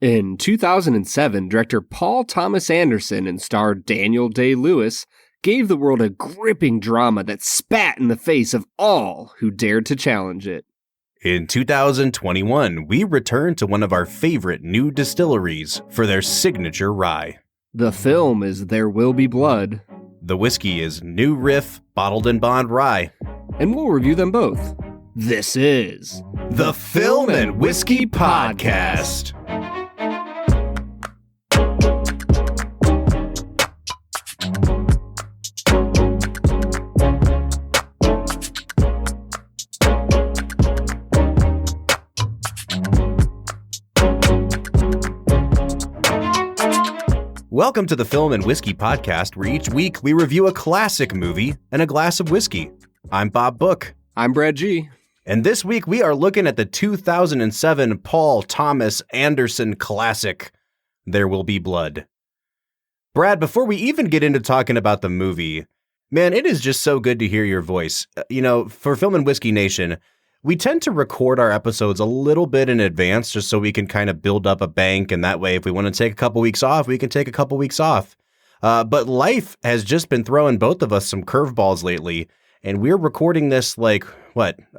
In 2007, director Paul Thomas Anderson and star Daniel Day-Lewis gave the world a gripping drama that spat in the face of all who dared to challenge it. In 2021, we returned to one of our favorite new distilleries for their signature rye. The film is There Will Be Blood. The whiskey is New Riff Bottled in Bond Rye. And we'll review them both. This is the Film and Whiskey Podcast. Welcome to the Film and Whiskey Podcast, where each week we review a classic movie and a glass of whiskey. I'm Bob Book. I'm Brad G. And this week we are looking at the 2007 Paul Thomas Anderson classic, There Will Be Blood. Brad, before we even get into talking about the movie, man, it is just so good to hear your voice. You know, for Film and Whiskey Nation, we tend to record our episodes a little bit in advance just so we can kind of build up a bank, and that way if we want to take a couple weeks off, we can take a couple weeks off. But life has just been throwing both of us some curveballs lately, and we're recording this a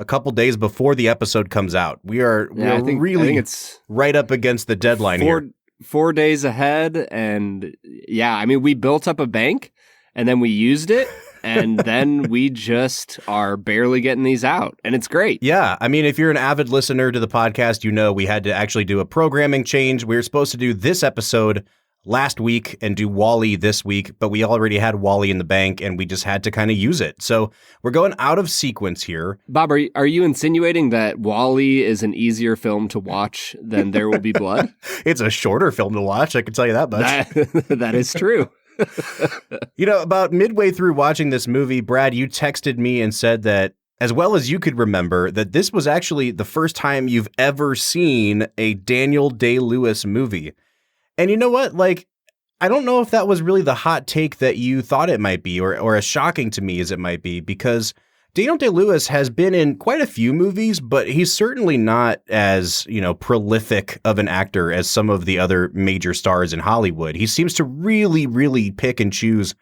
couple days before the episode comes out. I think it's right up against the deadline here. 4 days ahead, and yeah, I mean, we built up a bank, and then we used it. And then we just are barely getting these out, and it's great. Yeah, I mean, if you're an avid listener to the podcast, you know we had to actually do a programming change. We were supposed to do this episode last week and do Wall-E this week, but we already had Wall-E in the bank, and we just had to kind of use it. So we're going out of sequence here. Bob, are you insinuating that Wall-E is an easier film to watch than There Will Be Blood? It's a shorter film to watch, I can tell you that much. That is true. You know, about midway through watching this movie, Brad, you texted me and said that, as well as you could remember, that this was actually the first time you've ever seen a Daniel Day-Lewis movie. And you know what? I don't know if that was really the hot take that you thought it might be, or as shocking to me as it might be, because Daniel Day-Lewis has been in quite a few movies, but he's certainly not as, prolific of an actor as some of the other major stars in Hollywood. He seems to really, really pick and choose,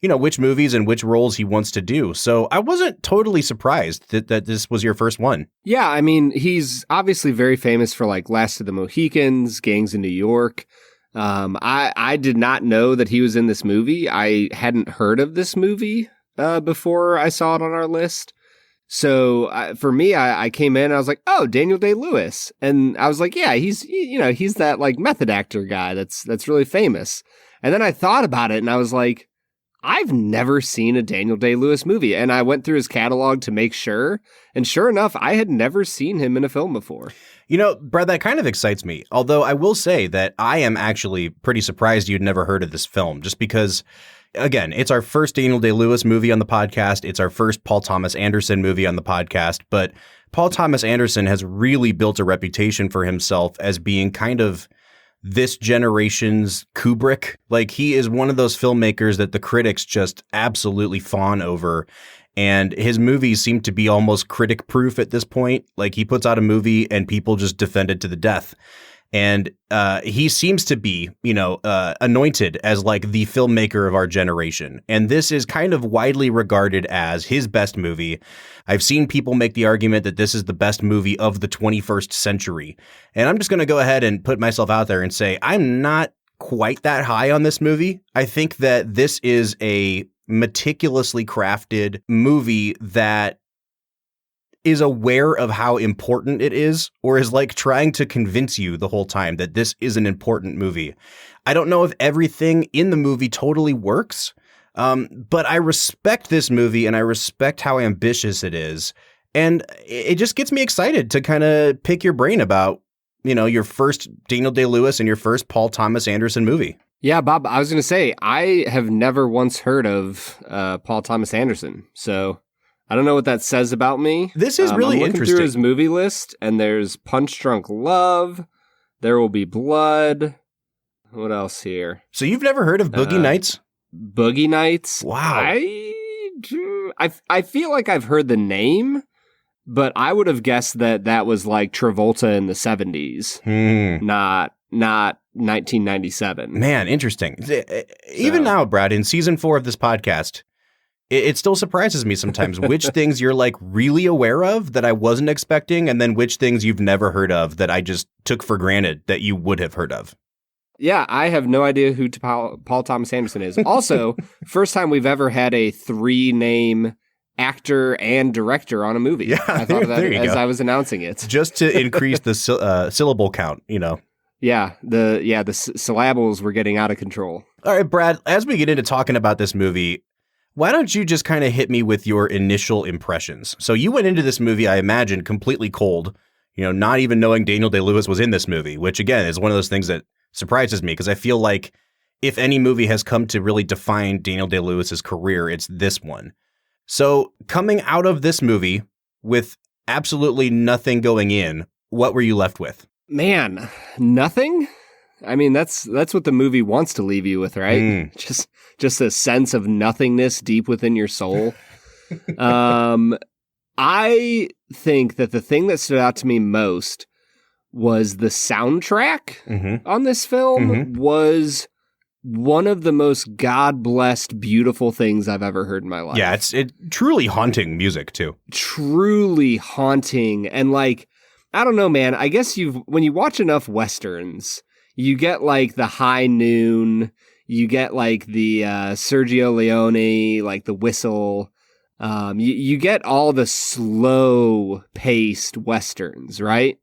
which movies and which roles he wants to do. So I wasn't totally surprised that this was your first one. Yeah, I mean, he's obviously very famous for Last of the Mohicans, Gangs in New York. I did not know that he was in this movie. I hadn't heard of this movie before I saw it on our list. So for me, I came in and I was like, oh, Daniel Day-Lewis. And I was like, yeah, he's that method actor guy that's really famous. And then I thought about it and I was like, I've never seen a Daniel Day-Lewis movie. And I went through his catalog to make sure. And sure enough, I had never seen him in a film before. Brad, that kind of excites me. Although I will say that I am actually pretty surprised you'd never heard of this film, just because, again, it's our first Daniel Day-Lewis movie on the podcast. It's our first Paul Thomas Anderson movie on the podcast. But Paul Thomas Anderson has really built a reputation for himself as being kind of this generation's Kubrick. He is one of those filmmakers that the critics just absolutely fawn over. And his movies seem to be almost critic-proof at this point. He puts out a movie and people just defend it to the death. And he seems to be, anointed as the filmmaker of our generation. And this is kind of widely regarded as his best movie. I've seen people make the argument that this is the best movie of the 21st century. And I'm just going to go ahead and put myself out there and say I'm not quite that high on this movie. I think that this is a meticulously crafted movie that is aware of how important it is, or is trying to convince you the whole time that this is an important movie. I don't know if everything in the movie totally works, but I respect this movie and I respect how ambitious it is. And it just gets me excited to kind of pick your brain about, your first Daniel Day-Lewis and your first Paul Thomas Anderson movie. Yeah, Bob, I was going to say, I have never once heard of Paul Thomas Anderson, so I don't know what that says about me. This is really I'm looking interesting. Through his movie list, and there's Punch Drunk Love, There Will Be Blood. What else here? So you've never heard of Boogie Nights? Boogie Nights? Wow. I feel like I've heard the name, but I would have guessed that was Travolta in the 70s, not not 1997. Man, interesting. Even now, Brad, in season 4 of this podcast, it still surprises me sometimes which things you're like really aware of that I wasn't expecting, and then which things you've never heard of that I just took for granted that you would have heard of. Yeah, I have no idea who Paul Thomas Anderson is. Also, first time we've ever had a 3-name actor and director on a movie. Yeah, I thought of that as go. I was announcing it. Just to increase the syllable count, Yeah, the syllables were getting out of control. All right, Brad, as we get into talking about this movie, why don't you just kind of hit me with your initial impressions? So you went into this movie, I imagine, completely cold, not even knowing Daniel Day-Lewis was in this movie, which again is one of those things that surprises me because I feel like if any movie has come to really define Daniel Day-Lewis's career, it's this one. So coming out of this movie with absolutely nothing going in, what were you left with? Man, nothing? I mean, that's what the movie wants to leave you with, right? Just a sense of nothingness deep within your soul. I think that the thing that stood out to me most was the soundtrack on this film was one of the most God-blessed, beautiful things I've ever heard in my life. Yeah, it's truly haunting music, too. Truly haunting. And I don't know, man, I guess when you watch enough Westerns, you get the High Noon, you get the Sergio Leone, the Whistle. You get all the slow-paced Westerns, right?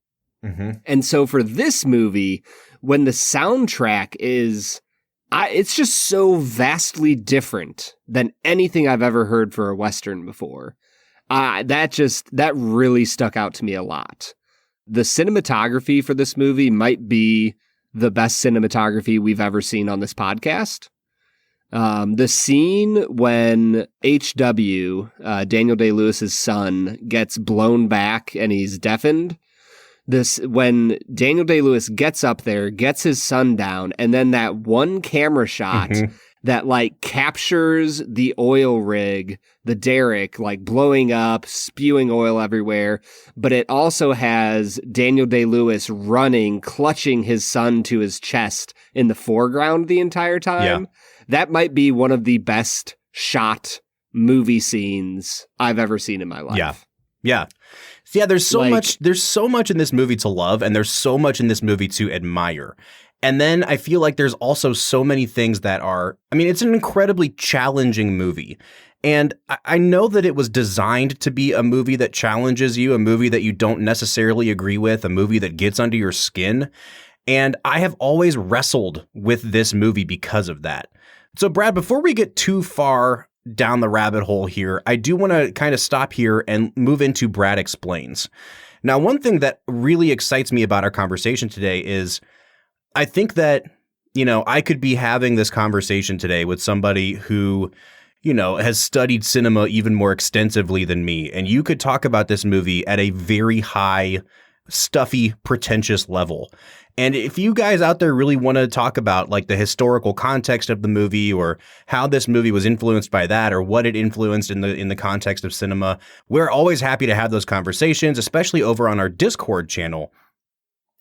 And so for this movie, when the soundtrack it's just so vastly different than anything I've ever heard for a Western before. That really stuck out to me a lot. The cinematography for this movie might be the best cinematography we've ever seen on this podcast. The scene when H.W., Daniel Day-Lewis's son, gets blown back and he's deafened. When Daniel Day-Lewis gets up there, gets his son down, and then that one camera shot that captures the oil rig, the derrick, blowing up, spewing oil everywhere. But it also has Daniel Day-Lewis running, clutching his son to his chest in the foreground the entire time. Yeah. That might be one of the best shot movie scenes I've ever seen in my life. Yeah. Yeah. Yeah, there's so much in this movie to love, and there's so much in this movie to admire. And then I feel like there's also so many things that it's an incredibly challenging movie. And I know that it was designed to be a movie that challenges you, a movie that you don't necessarily agree with, a movie that gets under your skin. And I have always wrestled with this movie because of that. So, Brad, before we get too far down the rabbit hole here, I do want to kind of stop here and move into Brad Explains. Now, one thing that really excites me about our conversation today is I think that, I could be having this conversation today with somebody who, has studied cinema even more extensively than me. And you could talk about this movie at a very high, stuffy, pretentious level. And if you guys out there really want to talk about the historical context of the movie or how this movie was influenced by that or what it influenced in the context of cinema, we're always happy to have those conversations, especially over on our Discord channel.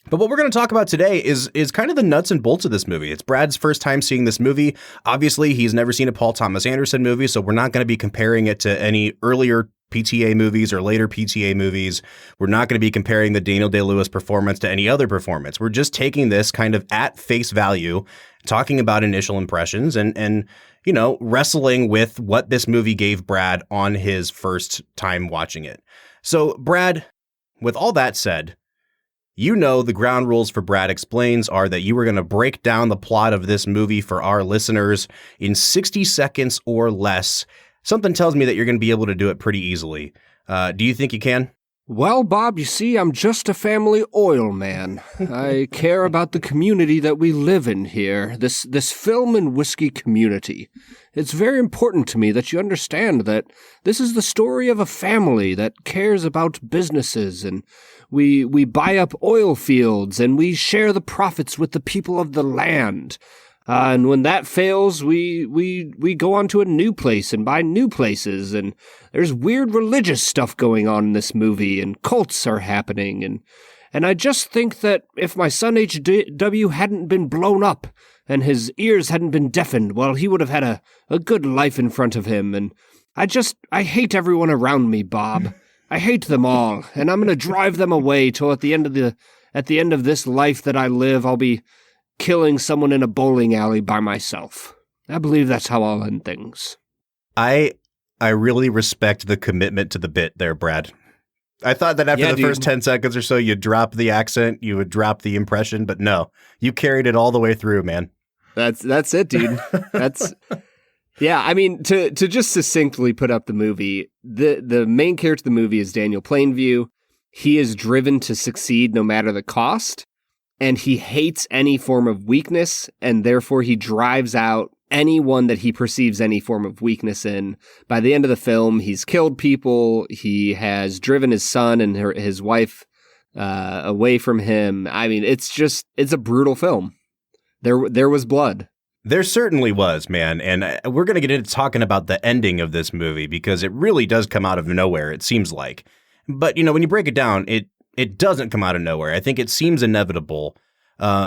But what we're going to talk about today is kind of the nuts and bolts of this movie. It's Brad's first time seeing this movie. Obviously, he's never seen a Paul Thomas Anderson movie, so we're not going to be comparing it to any earlier PTA movies or later PTA movies. We're not going to be comparing the Daniel Day-Lewis performance to any other performance. We're just taking this kind of at face value, talking about initial impressions and wrestling with what this movie gave Brad on his first time watching it. So, Brad, with all that said, the ground rules for Brad Explains are that you are going to break down the plot of this movie for our listeners in 60 seconds or less. Something tells me that you're going to be able to do it pretty easily. Do you think you can? Well, Bob, you see, I'm just a family oil man. I care about the community that we live in here, this film and whiskey community. It's very important to me that you understand that this is the story of a family that cares about businesses, and we buy up oil fields, and we share the profits with the people of the land. And when that fails, we go on to a new place and buy new places, and there's weird religious stuff going on in this movie, and cults are happening, And I just think that if my son H.W. hadn't been blown up and his ears hadn't been deafened, well, he would have had a good life in front of him. And I hate everyone around me, Bob. I hate them all, and I'm going to drive them away till at the end of this life that I live, I'll be killing someone in a bowling alley by myself. I believe that's how I'll end things. I really respect the commitment to the bit there, Brad. I thought that after the first 10 seconds or so, you'd drop the accent, you would drop the impression, but no, you carried it all the way through, man. That's it, dude. Yeah, I mean, to just succinctly put up the movie, the main character of the movie is Daniel Plainview. He is driven to succeed no matter the cost, and he hates any form of weakness, and therefore he drives out anyone that he perceives any form of weakness in. By the end of the film, he's killed people, he has driven his son and his wife away from him. I mean, it's a brutal film. There was blood. There certainly was, man, and we're going to get into talking about the ending of this movie because it really does come out of nowhere, it seems like. But, when you break it down, it doesn't come out of nowhere. I think it seems inevitable.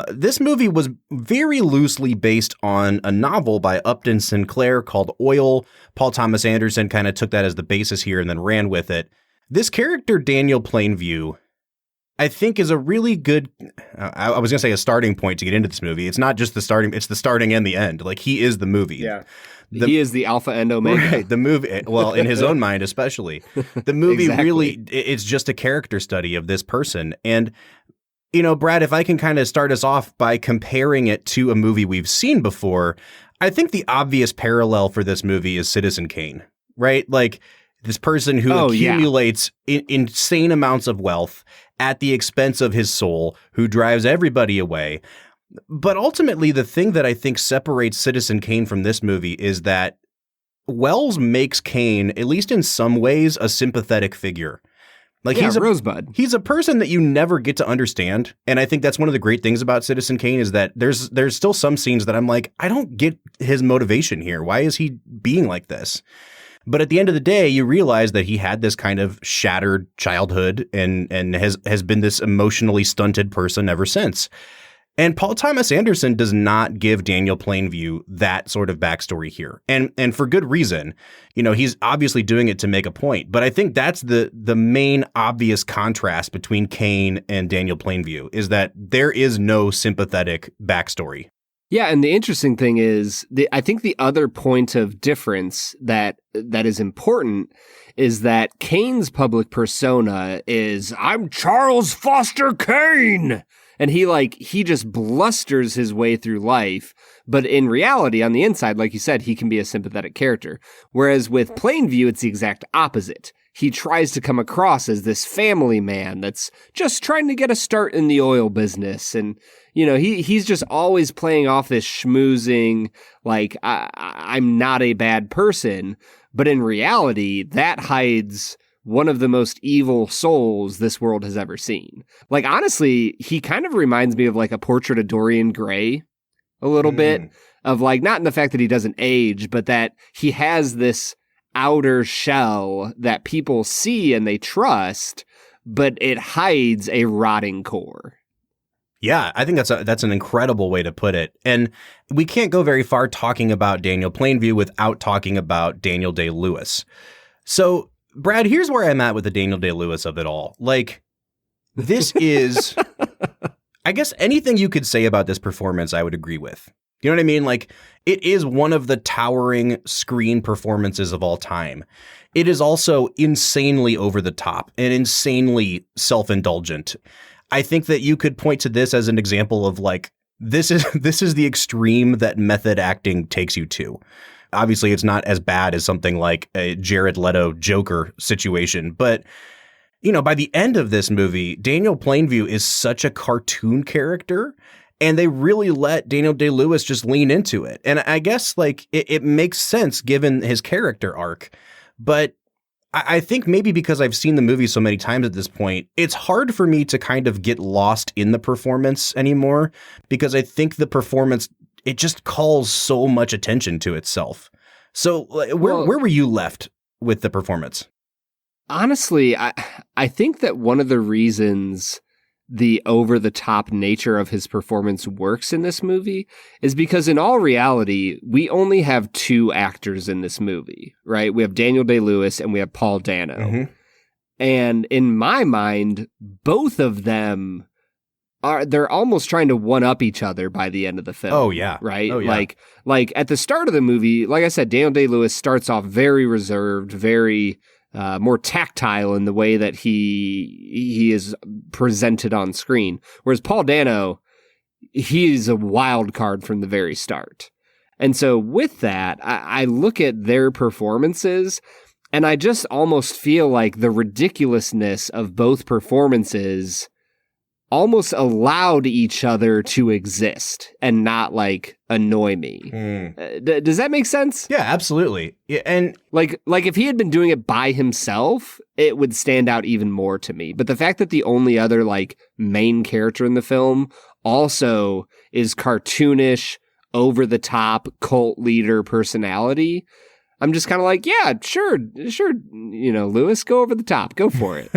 This movie was very loosely based on a novel by Upton Sinclair called Oil. Paul Thomas Anderson kind of took that as the basis here and then ran with it. This character, Daniel Plainview, I think is a really good, I was going to say a starting point to get into this movie. It's not just the starting, it's the starting and the end. Like, he is the movie. Yeah. He is the alpha and omega. Right, the movie, well, in his own mind especially. The movie really, it's just a character study of this person. And, Brad, if I can kind of start us off by comparing it to a movie we've seen before, I think the obvious parallel for this movie is Citizen Kane, right? Like, this person who accumulates insane amounts of wealth at the expense of his soul, who drives everybody away. But ultimately, the thing that I think separates Citizen Kane from this movie is that Wells makes Kane, at least in some ways, a sympathetic figure. Like, he's a Rosebud. He's a person that you never get to understand. And I think that's one of the great things about Citizen Kane is that there's still some scenes that I'm like, I don't get his motivation here. Why is he being like this? But at the end of the day, you realize that he had this kind of shattered childhood and has been this emotionally stunted person ever since. And Paul Thomas Anderson does not give Daniel Plainview that sort of backstory here. And for good reason. He's obviously doing it to make a point. But I think that's the main obvious contrast between Kane and Daniel Plainview is that there is no sympathetic backstory. Yeah, and the interesting thing is, I think the other point of difference that is important is that Kane's public persona is, I'm Charles Foster Kane! And he just blusters his way through life. But in reality, on the inside, like you said, he can be a sympathetic character. Whereas with Plainview, it's the exact opposite. He tries to come across as this family man that's just trying to get a start in the oil business. And, he's just always playing off this schmoozing, like, I'm not a bad person. But in reality, that hides one of the most evil souls this world has ever seen. Like, honestly, he kind of reminds me of like a portrait of Dorian Gray a little bit, of like, not in the fact that he doesn't age, but that he has this outer shell that people see and they trust, but it hides a rotting core. Yeah, I think that's an incredible way to put it. And we can't go very far talking about Daniel Plainview without talking about Daniel Day-Lewis. So, Brad, here's where I'm at with the Daniel Day-Lewis of it all. Like, this is, I guess anything you could say about this performance, I would agree with. You know what I mean? Like, it is one of the towering screen performances of all time. It is also insanely over the top and insanely self-indulgent. I think that you could point to this as an example of like, this is the extreme that method acting takes you to. Obviously, it's not as bad as something like a Jared Leto Joker situation. But, by the end of this movie, Daniel Plainview is such a cartoon character. And they really let Daniel Day-Lewis just lean into it. And I guess like it makes sense given his character arc. But I think maybe because I've seen the movie so many times at this point, it's hard for me to kind of get lost in the performance anymore. Because I think the performance, it just calls so much attention to itself. So where were you left with the performance? Honestly, I think that one of the reasons the over-the-top nature of his performance works in this movie is because in all reality, we only have two actors in this movie, right? We have Daniel Day-Lewis and we have Paul Dano. Mm-hmm. And in my mind, both of them they're almost trying to one-up each other by the end of the film. Oh, yeah. Right? Oh, yeah. Like at the start of the movie, like I said, Daniel Day-Lewis starts off very reserved, very more tactile in the way that he is presented on screen. Whereas Paul Dano, he's a wild card from the very start. And so with that, I look at their performances and I just almost feel like the ridiculousness of both performances almost allowed each other to exist and not like annoy me. Does that make sense? Yeah, absolutely. Yeah, and like if he had been doing it by himself, it would stand out even more to me. But the fact that the only other like main character in the film also is cartoonish, over the top cult leader personality, I'm just kind of like, yeah, sure, Lewis, go over the top, go for it.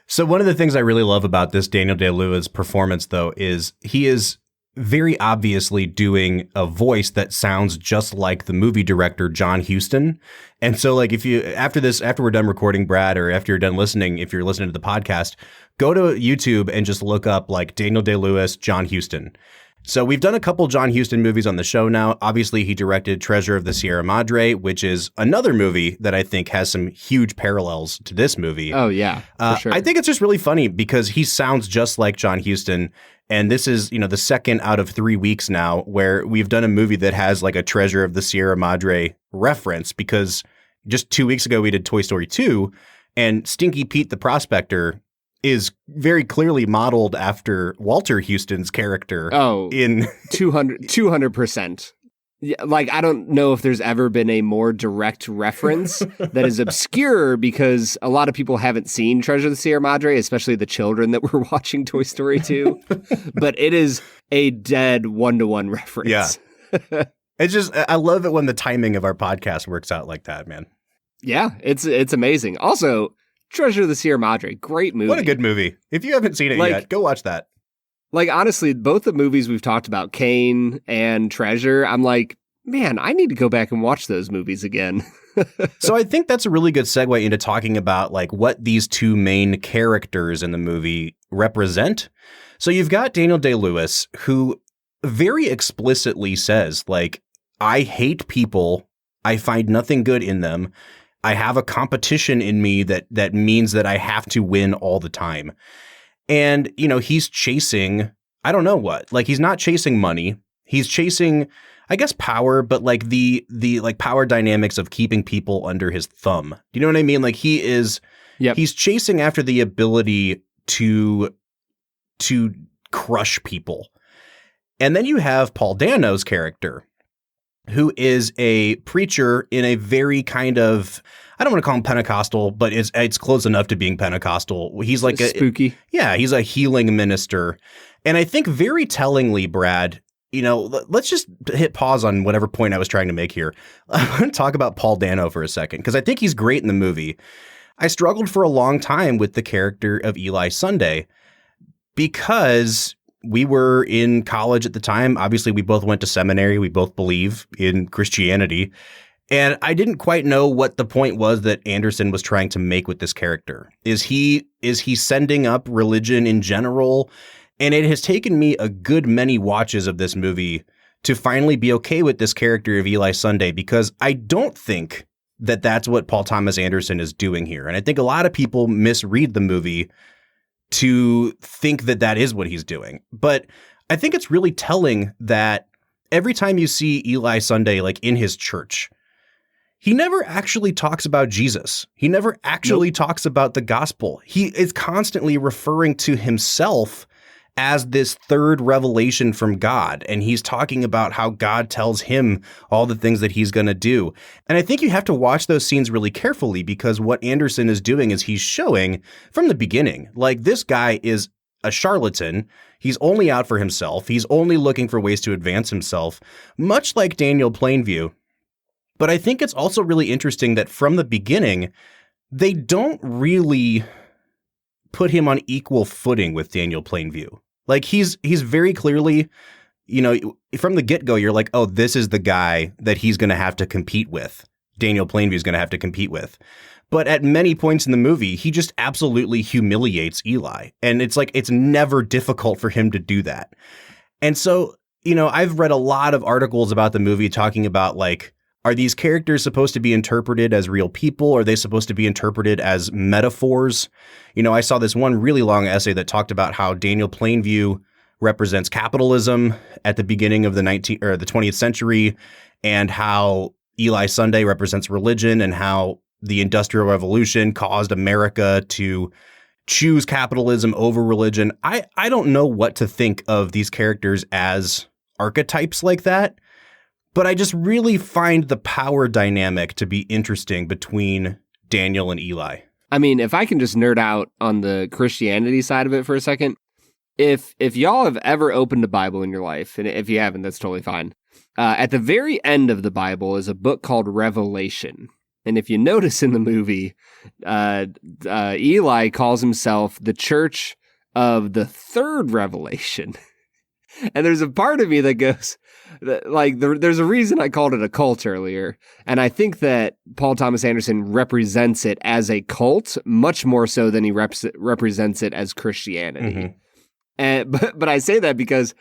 So one of the things I really love about this Daniel Day-Lewis performance, though, is he is very obviously doing a voice that sounds just like the movie director John Huston. And so, like, if you after we're done recording, Brad, or after you're done listening, if you're listening to the podcast, go to YouTube and just look up like Daniel Day-Lewis, John Huston. So we've done a couple John Huston movies on the show now. Obviously, he directed Treasure of the Sierra Madre, which is another movie that I think has some huge parallels to this movie. Oh, yeah, for sure. I think it's just really funny because he sounds just like John Huston. And this is, the second out of 3 weeks now where we've done a movie that has like a Treasure of the Sierra Madre reference, because just 2 weeks ago we did Toy Story 2, and Stinky Pete the Prospector is very clearly modeled after Walter Houston's character. Oh, in 200%. Yeah, like, I don't know if there's ever been a more direct reference that is obscure, because a lot of people haven't seen Treasure of the Sierra Madre, especially the children that were watching Toy Story 2. But it is a dead one-to-one reference. Yeah. It's just, I love it when the timing of our podcast works out like that, man. Yeah, it's amazing. Also, Treasure of the Sierra Madre, great movie. What a good movie. If you haven't seen it yet, go watch that. Like, honestly, both the movies we've talked about, Kane and Treasure, I'm like, man, I need to go back and watch those movies again. So I think that's a really good segue into talking about like what these two main characters in the movie represent. So you've got Daniel Day-Lewis, who very explicitly says, like, I hate people. I find nothing good in them. I have a competition in me that means that I have to win all the time. And, he's chasing, I don't know what, like, he's not chasing money. He's chasing, I guess, power, but like the like power dynamics of keeping people under his thumb. Do you know what I mean? Like, he's chasing after the ability to crush people. And then you have Paul Dano's character, who is a preacher in a very kind of, I don't want to call him Pentecostal, but it's close enough to being Pentecostal. He's like spooky. Yeah, he's a healing minister. And I think very tellingly, Brad, let's just hit pause on whatever point I was trying to make here. I want to talk about Paul Dano for a second, because I think he's great in the movie. I struggled for a long time with the character of Eli Sunday because we were in college at the time. Obviously, we both went to seminary. We both believe in Christianity. And I didn't quite know what the point was that Anderson was trying to make with this character. Is he sending up religion in general? And it has taken me a good many watches of this movie to finally be okay with this character of Eli Sunday, because I don't think that that's what Paul Thomas Anderson is doing here. And I think a lot of people misread the movie to think that that is what he's doing. But I think it's really telling that every time you see Eli Sunday, like in his church, he never actually talks about Jesus. He never actually talks about the gospel. He is constantly referring to himself as this third revelation from God. And he's talking about how God tells him all the things that he's going to do. And I think you have to watch those scenes really carefully, because what Anderson is doing is he's showing from the beginning, like, this guy is a charlatan. He's only out for himself. He's only looking for ways to advance himself, much like Daniel Plainview. But I think it's also really interesting that from the beginning, they don't really put him on equal footing with Daniel Plainview. Like he's very clearly, from the get-go, you're like, oh, this is the guy that he's going to have to compete with. Daniel Plainview is going to have to compete with. But at many points in the movie, he just absolutely humiliates Eli. And it's like, it's never difficult for him to do that. And so, I've read a lot of articles about the movie talking about like, are these characters supposed to be interpreted as real people? Are they supposed to be interpreted as metaphors? I saw this one really long essay that talked about how Daniel Plainview represents capitalism at the beginning of the 20th century, and how Eli Sunday represents religion, and how the Industrial Revolution caused America to choose capitalism over religion. I don't know what to think of these characters as archetypes like that. But I just really find the power dynamic to be interesting between Daniel and Eli. I mean, if I can just nerd out on the Christianity side of it for a second, if y'all have ever opened a Bible in your life, and if you haven't, that's totally fine. At the very end of the Bible is a book called Revelation. And if you notice in the movie, Eli calls himself the Church of the Third Revelation. And there's a part of me that goes, there's a reason I called it a cult earlier. And I think that Paul Thomas Anderson represents it as a cult much more so than he represents it as Christianity. Mm-hmm. But I say that because,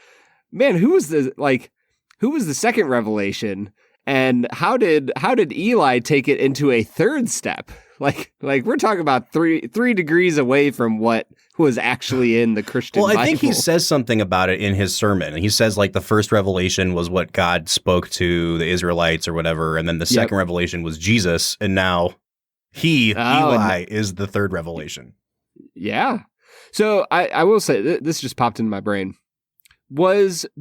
man, who was the second revelation? And how did Eli take it into a third step? Like we're talking about three degrees away from what was actually in the Christian Bible. Well, I think he says something about it in his sermon. He says like the first revelation was what God spoke to the Israelites or whatever, and then the second revelation was Jesus, and now Eli is the third revelation. Yeah. So I will say this just popped into my brain.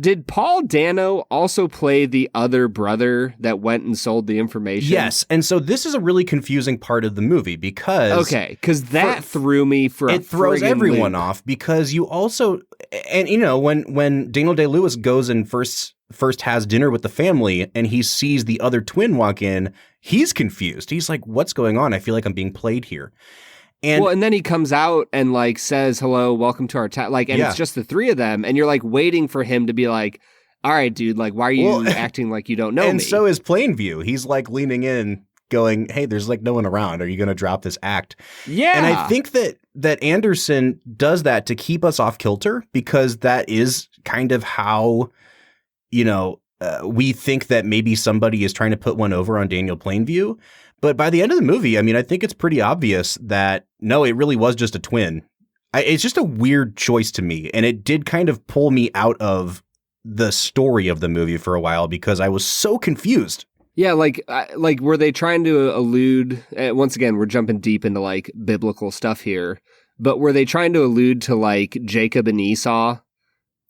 Did Paul Dano also play the other brother that went and sold the information? Yes, and so this is a really confusing part of the movie because that threw me for it throws everyone off because you also, and when Daniel Day-Lewis goes and first has dinner with the family and he sees the other twin walk in, he's confused. He's like, "What's going on? I feel like I'm being played here." And then he comes out and like says, "Hello, welcome to our town." It's just the three of them, and you're like waiting for him to be like, "All right, dude, like, why are you acting like you don't know me?" And so is Plainview. He's like leaning in, going, "Hey, there's like no one around. Are you going to drop this act?" Yeah. And I think that Anderson does that to keep us off kilter because that is kind of how, we think that maybe somebody is trying to put one over on Daniel Plainview. But by the end of the movie, I mean, I think it's pretty obvious that, no, it really was just a twin. It's just a weird choice to me. And it did kind of pull me out of the story of the movie for a while because I was so confused. Yeah, like were they trying to allude, once again, we're jumping deep into like biblical stuff here, but were they trying to allude to like Jacob and Esau?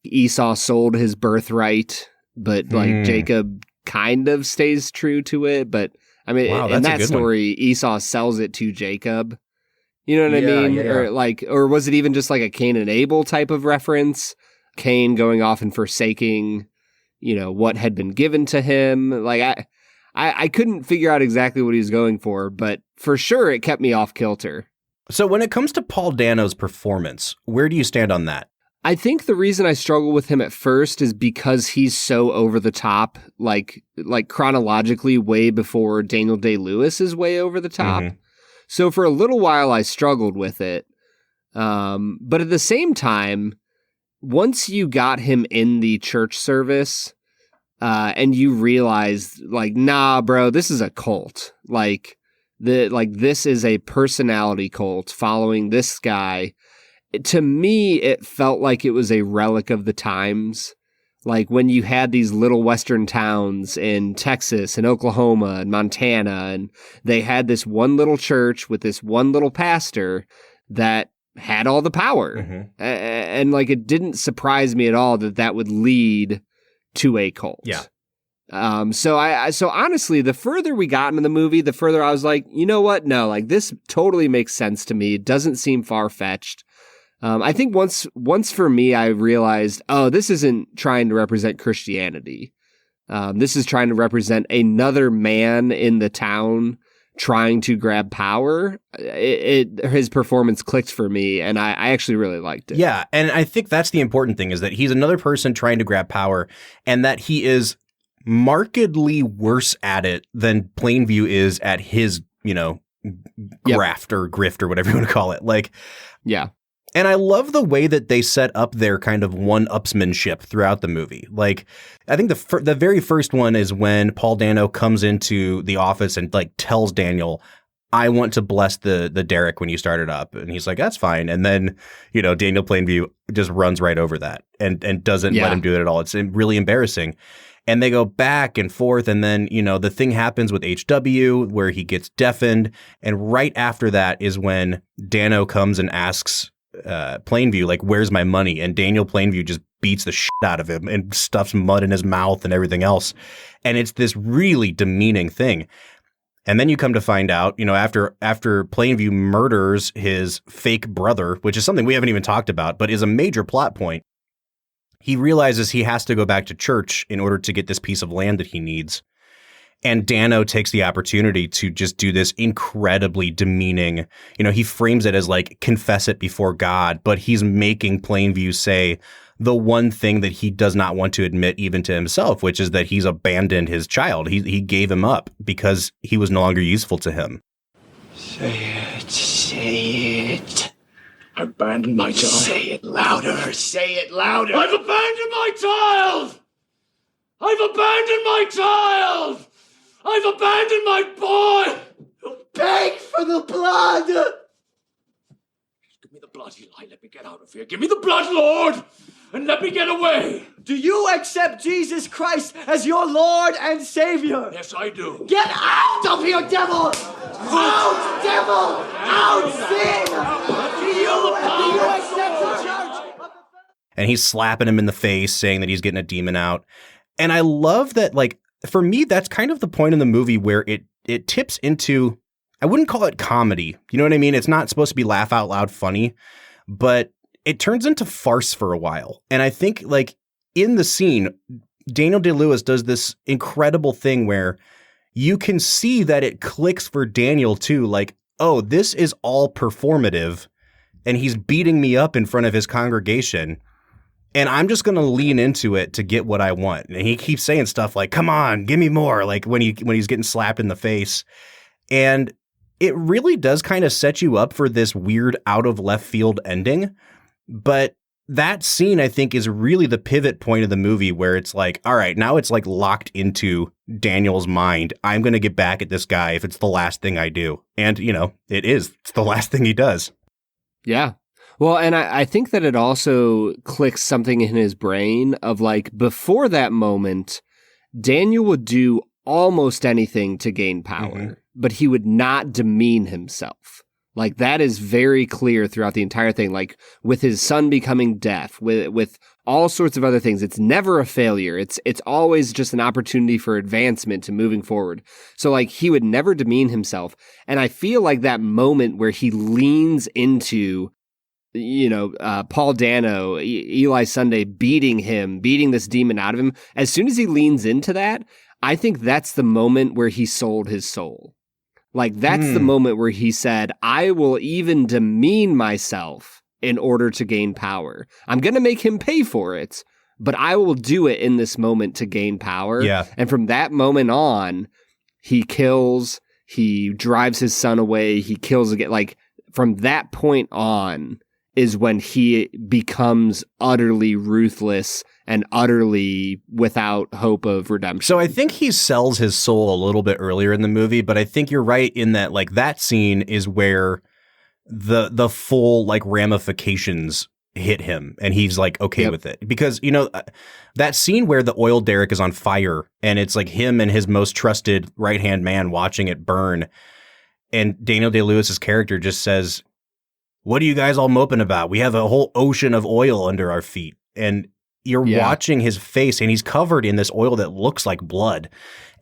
Esau sold his birthright, but like Jacob kind of stays true to it, but I mean, in that story, Esau sells it to Jacob. You know what I mean? Yeah. Or was it even just like a Cain and Abel type of reference? Cain going off and forsaking, what had been given to him. Like I couldn't figure out exactly what he was going for, but for sure it kept me off kilter. So when it comes to Paul Dano's performance, where do you stand on that? I think the reason I struggle with him at first is because he's so over the top, like chronologically way before Daniel Day-Lewis is way over the top. Mm-hmm. So for a little while I struggled with it. But at the same time, once you got him in the church service, and you realized like, nah, bro, this is a cult. This is a personality cult following this guy. To me, it felt like it was a relic of the times. Like when you had these little western towns in Texas and Oklahoma and Montana, and they had this one little church with this one little pastor that had all the power. Mm-hmm. And like, it didn't surprise me at all that would lead to a cult. Yeah. So honestly, the further we got into the movie, the further I was like, you know what? No, like this totally makes sense to me. It doesn't seem far-fetched. I think once for me, I realized, this isn't trying to represent Christianity. This is trying to represent another man in the town trying to grab power, his performance clicked for me, and I actually really liked it. Yeah, and I think that's the important thing, is that he's another person trying to grab power, and that he is markedly worse at it than Plainview is at his, graft or grift or whatever you want to call it. Like, yeah. And I love the way that they set up their kind of one-upsmanship throughout the movie. Like, I think the very first one is when Paul Dano comes into the office and like tells Daniel, I want to bless the derrick when you start it up. And he's like, that's fine. And then, Daniel Plainview just runs right over that and doesn't let him do it at all. It's really embarrassing. And they go back and forth. And then, the thing happens with HW where he gets deafened. And right after that is when Dano comes and asks Plainview, like, where's my money? And Daniel Plainview just beats the shit out of him and stuffs mud in his mouth and everything else. And it's this really demeaning thing. And then you come to find out, after Plainview murders his fake brother, which is something we haven't even talked about, but is a major plot point, he realizes he has to go back to church in order to get this piece of land that he needs. And Dano takes the opportunity to just do this incredibly demeaning, he frames it as like, confess it before God, but he's making Plainview say the one thing that he does not want to admit even to himself, which is that he's abandoned his child. He gave him up because he was no longer useful to him. Say it. I abandoned my child. Say it louder. I've abandoned my child! I've abandoned my child! I've abandoned my boy! Beg for the blood! Give me the blood, Eli. Let me get out of here. Give me the blood, Lord! And let me get away! Do you accept Jesus Christ as your Lord and Savior? Yes, I do. Get out of here, devil! Out, devil! Out, sin! Do you accept the church? And he's slapping him in the face, saying that he's getting a demon out. And I love that, like, for me, that's kind of the point in the movie where it tips into, I wouldn't call it comedy. You know what I mean? It's not supposed to be laugh out loud funny, but it turns into farce for a while. And I think, like, in the scene, Daniel Day-Lewis does this incredible thing where you can see that it clicks for Daniel too. Like, oh, this is all performative and he's beating me up in front of his congregation. And I'm just going to lean into it to get what I want. And he keeps saying stuff like, come on, give me more. Like when he's getting slapped in the face. And it really does kind of set you up for this weird out of left field ending. But that scene, I think, is really the pivot point of the movie where it's like, all right, now it's like locked into Daniel's mind. I'm going to get back at this guy if it's the last thing I do. And, it is. It's the last thing he does. Yeah. Well, and I think that it also clicks something in his brain of like, before that moment, Daniel would do almost anything to gain power, but he would not demean himself. Like, that is very clear throughout the entire thing. Like, with his son becoming deaf, with all sorts of other things, it's never a failure. It's always just an opportunity for advancement to moving forward. So, like, he would never demean himself. And I feel like that moment where he leans into, Paul Dano, Eli Sunday beating this demon out of him. As soon as he leans into that, I think that's the moment where he sold his soul. Like, that's the moment where he said, I will even demean myself in order to gain power. I'm going to make him pay for it, but I will do it in this moment to gain power. Yeah. And from that moment on, he kills, he drives his son away, he kills again. Like, from that point on is when he becomes utterly ruthless and utterly without hope of redemption. So I think he sells his soul a little bit earlier in the movie, but I think you're right in that, like, that scene is where the full, like, ramifications hit him and he's like okay with it. Because, that scene where the oil derrick is on fire and it's like him and his most trusted right-hand man watching it burn, and Daniel Day-Lewis's character just says, what are you guys all moping about? We have a whole ocean of oil under our feet. And you're watching his face and he's covered in this oil that looks like blood.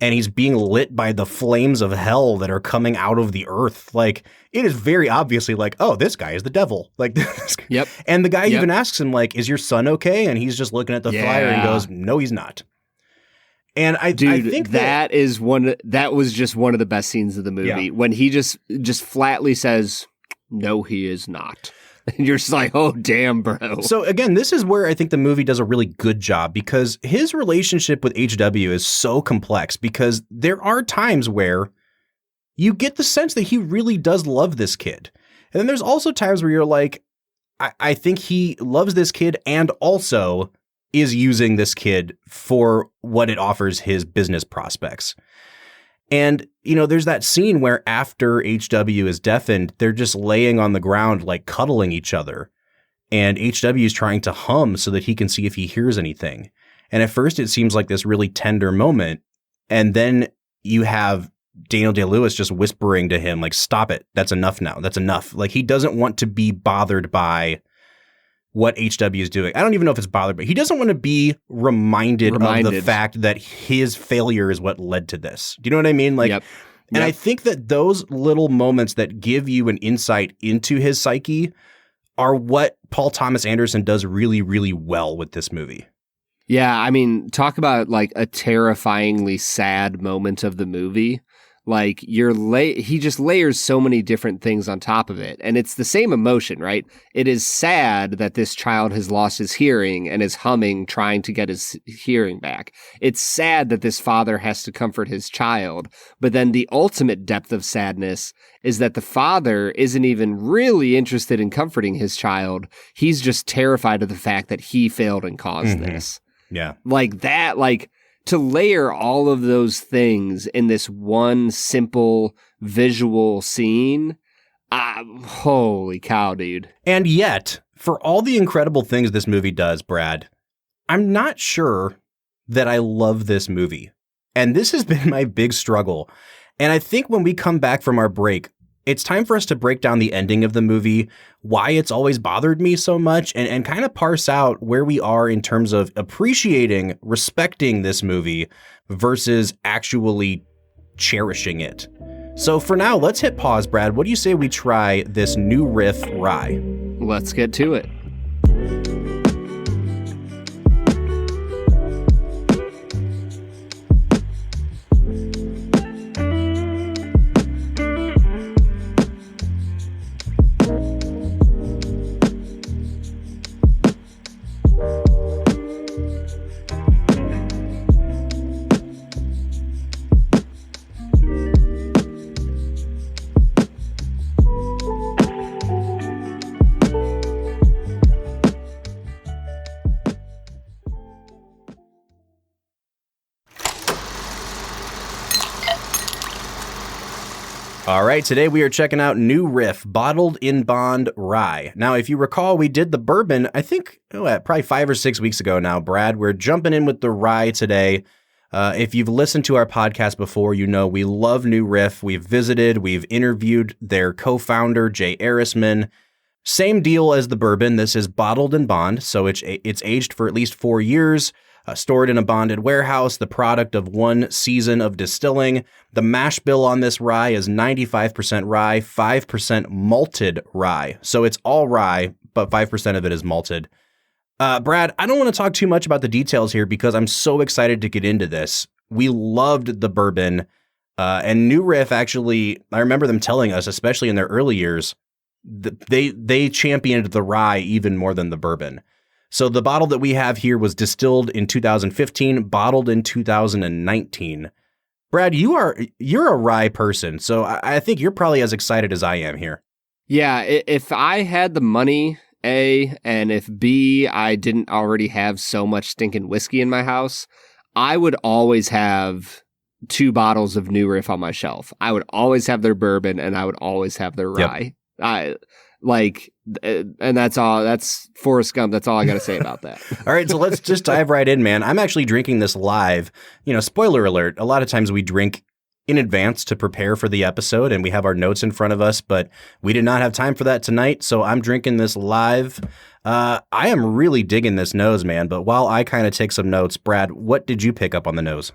And he's being lit by the flames of hell that are coming out of the earth. Like, it is very obviously like, oh, this guy is the devil. Like, this guy. And the guy even asks him, like, is your son okay? And he's just looking at the fire and goes, no, he's not. And I think that was just one of the best scenes of the movie when he just flatly says, "No, he is not." And you're just like, oh, damn, bro. So again, this is where I think the movie does a really good job because his relationship with HW is so complex because there are times where you get the sense that he really does love this kid. And then there's also times where you're like, I think he loves this kid and also is using this kid for what it offers his business prospects. And, there's that scene where after HW is deafened, they're just laying on the ground, like cuddling each other. And HW is trying to hum so that he can see if he hears anything. And at first it seems like this really tender moment. And then you have Daniel Day-Lewis just whispering to him, like, stop it. That's enough now. That's enough. Like, he doesn't want to be bothered by what HW is doing. I don't even know if it's bothered, but he doesn't want to be reminded of the fact that his failure is what led to this. Do you know what I mean? Like, and I think that those little moments that give you an insight into his psyche are what Paul Thomas Anderson does really, really well with this movie. Yeah, I mean, talk about like a terrifyingly sad moment of the movie. Like he just layers so many different things on top of it. And it's the same emotion, right? It is sad that this child has lost his hearing and is humming, trying to get his hearing back. It's sad that this father has to comfort his child. But then the ultimate depth of sadness is that the father isn't even really interested in comforting his child. He's just terrified of the fact that he failed and caused this. Yeah. Like that, like, to layer all of those things in this one simple visual scene, holy cow, dude. And yet, for all the incredible things this movie does, Brad, I'm not sure that I love this movie. And this has been my big struggle. And I think when we come back from our break, it's time for us to break down the ending of the movie, why it's always bothered me so much, and kind of parse out where we are in terms of appreciating, respecting this movie versus actually cherishing it. So for now, let's hit pause, Brad. What do you say we try this new Riff rye? Let's get to it. All right, today we are checking out New Riff Bottled in Bond Rye. Now, if you recall, we did the bourbon, I think, probably 5 or 6 weeks ago now, Brad. We're jumping in with the rye today. If you've listened to our podcast before, you know we love New Riff. We've visited, we've interviewed their co-founder, Jay Arisman. Same deal as the bourbon. This is bottled in bond, so it's aged for at least 4 years. Stored in a bonded warehouse, the product of 1 season of distilling. The mash bill on this rye is 95% rye, 5% malted rye. So it's all rye, but 5% of it is malted. Brad, I don't want to talk too much about the details here because I'm so excited to get into this. We loved the bourbon, and New Riff actually, I remember them telling us, especially in their early years, they championed the rye even more than the bourbon. So the bottle that we have here was distilled in 2015, bottled in 2019. Brad, you're a rye person, so I think you're probably as excited as I am here. Yeah, if I had the money, A, and if B, I didn't already have so much stinking whiskey in my house, I would always have 2 bottles of New Riff on my shelf. I would always have their bourbon, and I would always have their rye. Yep. And that's all. That's Forrest Gump. That's all I got to say about that. All right, so let's just dive right in, man. I'm actually drinking this live. Spoiler alert, a lot of times we drink in advance to prepare for the episode, and we have our notes in front of us, but we did not have time for that tonight, so I'm drinking this live. I am really digging this nose, man, but while I kind of take some notes, Brad, what did you pick up on the nose?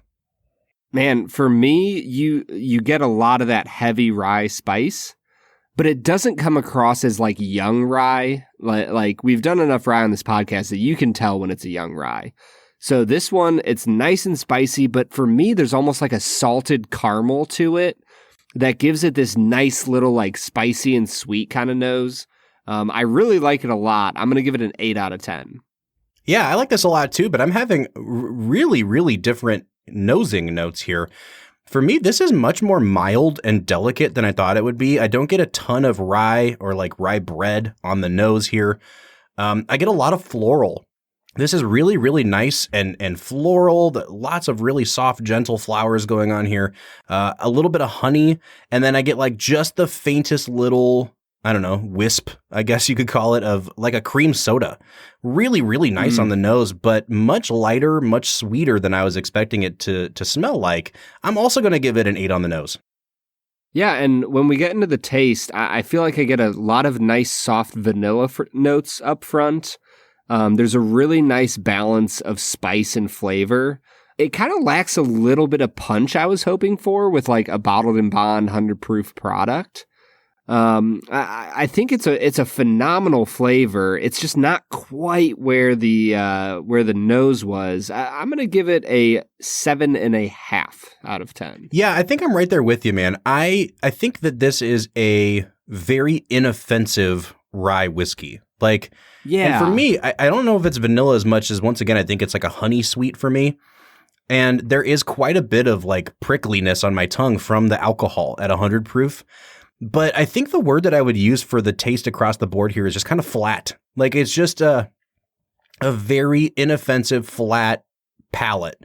Man, for me, you get a lot of that heavy rye spice, but it doesn't come across as like young rye. Like we've done enough rye on this podcast that you can tell when it's a young rye. So this one, it's nice and spicy, but for me, there's almost like a salted caramel to it that gives it this nice little like spicy and sweet kind of nose. I really like it a lot. I'm going to give it an 8 out of 10. Yeah, I like this a lot too, but I'm having really, really different nosing notes here. For me, this is much more mild and delicate than I thought it would be. I don't get a ton of rye or like rye bread on the nose here. I get a lot of floral. This is really, really nice and floral. Lots of really soft, gentle flowers going on here. A little bit of honey, and then I get like just the faintest little, I don't know, wisp, I guess you could call it, of like a cream soda. Really, really nice on the nose, but much lighter, much sweeter than I was expecting it to smell like. I'm also going to give it an 8 on the nose. Yeah, and when we get into the taste, I feel like I get a lot of nice soft vanilla notes up front. There's a really nice balance of spice and flavor. It kind of lacks a little bit of punch I was hoping for with like a bottled in bond 100 proof product. I think it's a phenomenal flavor. It's just not quite where the nose was. I'm gonna give it a 7.5 out of 10. Yeah, I think I'm right there with you, man. I think that this is a very inoffensive rye whiskey. Like, yeah. And for me, I don't know if it's vanilla as much as, once again, I think it's like a honey sweet for me. And there is quite a bit of like prickliness on my tongue from the alcohol at 100 proof. But I think the word that I would use for the taste across the board here is just kind of flat. Like it's just a very inoffensive, flat palate.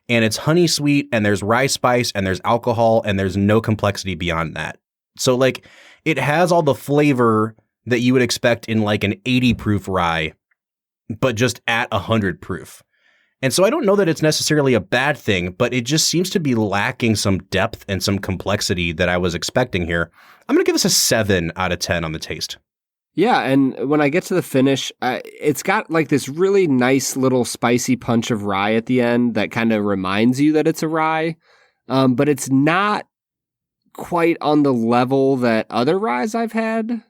And it's honey sweet, and there's rye spice, and there's alcohol, and there's no complexity beyond that. So like it has all the flavor that you would expect in like an 80 proof rye, but just at 100 proof. And so I don't know that it's necessarily a bad thing, but it just seems to be lacking some depth and some complexity that I was expecting here. I'm going to give this a 7 out of 10 on the taste. Yeah, and when I get to the finish, it's got like this really nice little spicy punch of rye at the end that kind of reminds you that it's a rye, but it's not quite on the level that other ryes I've had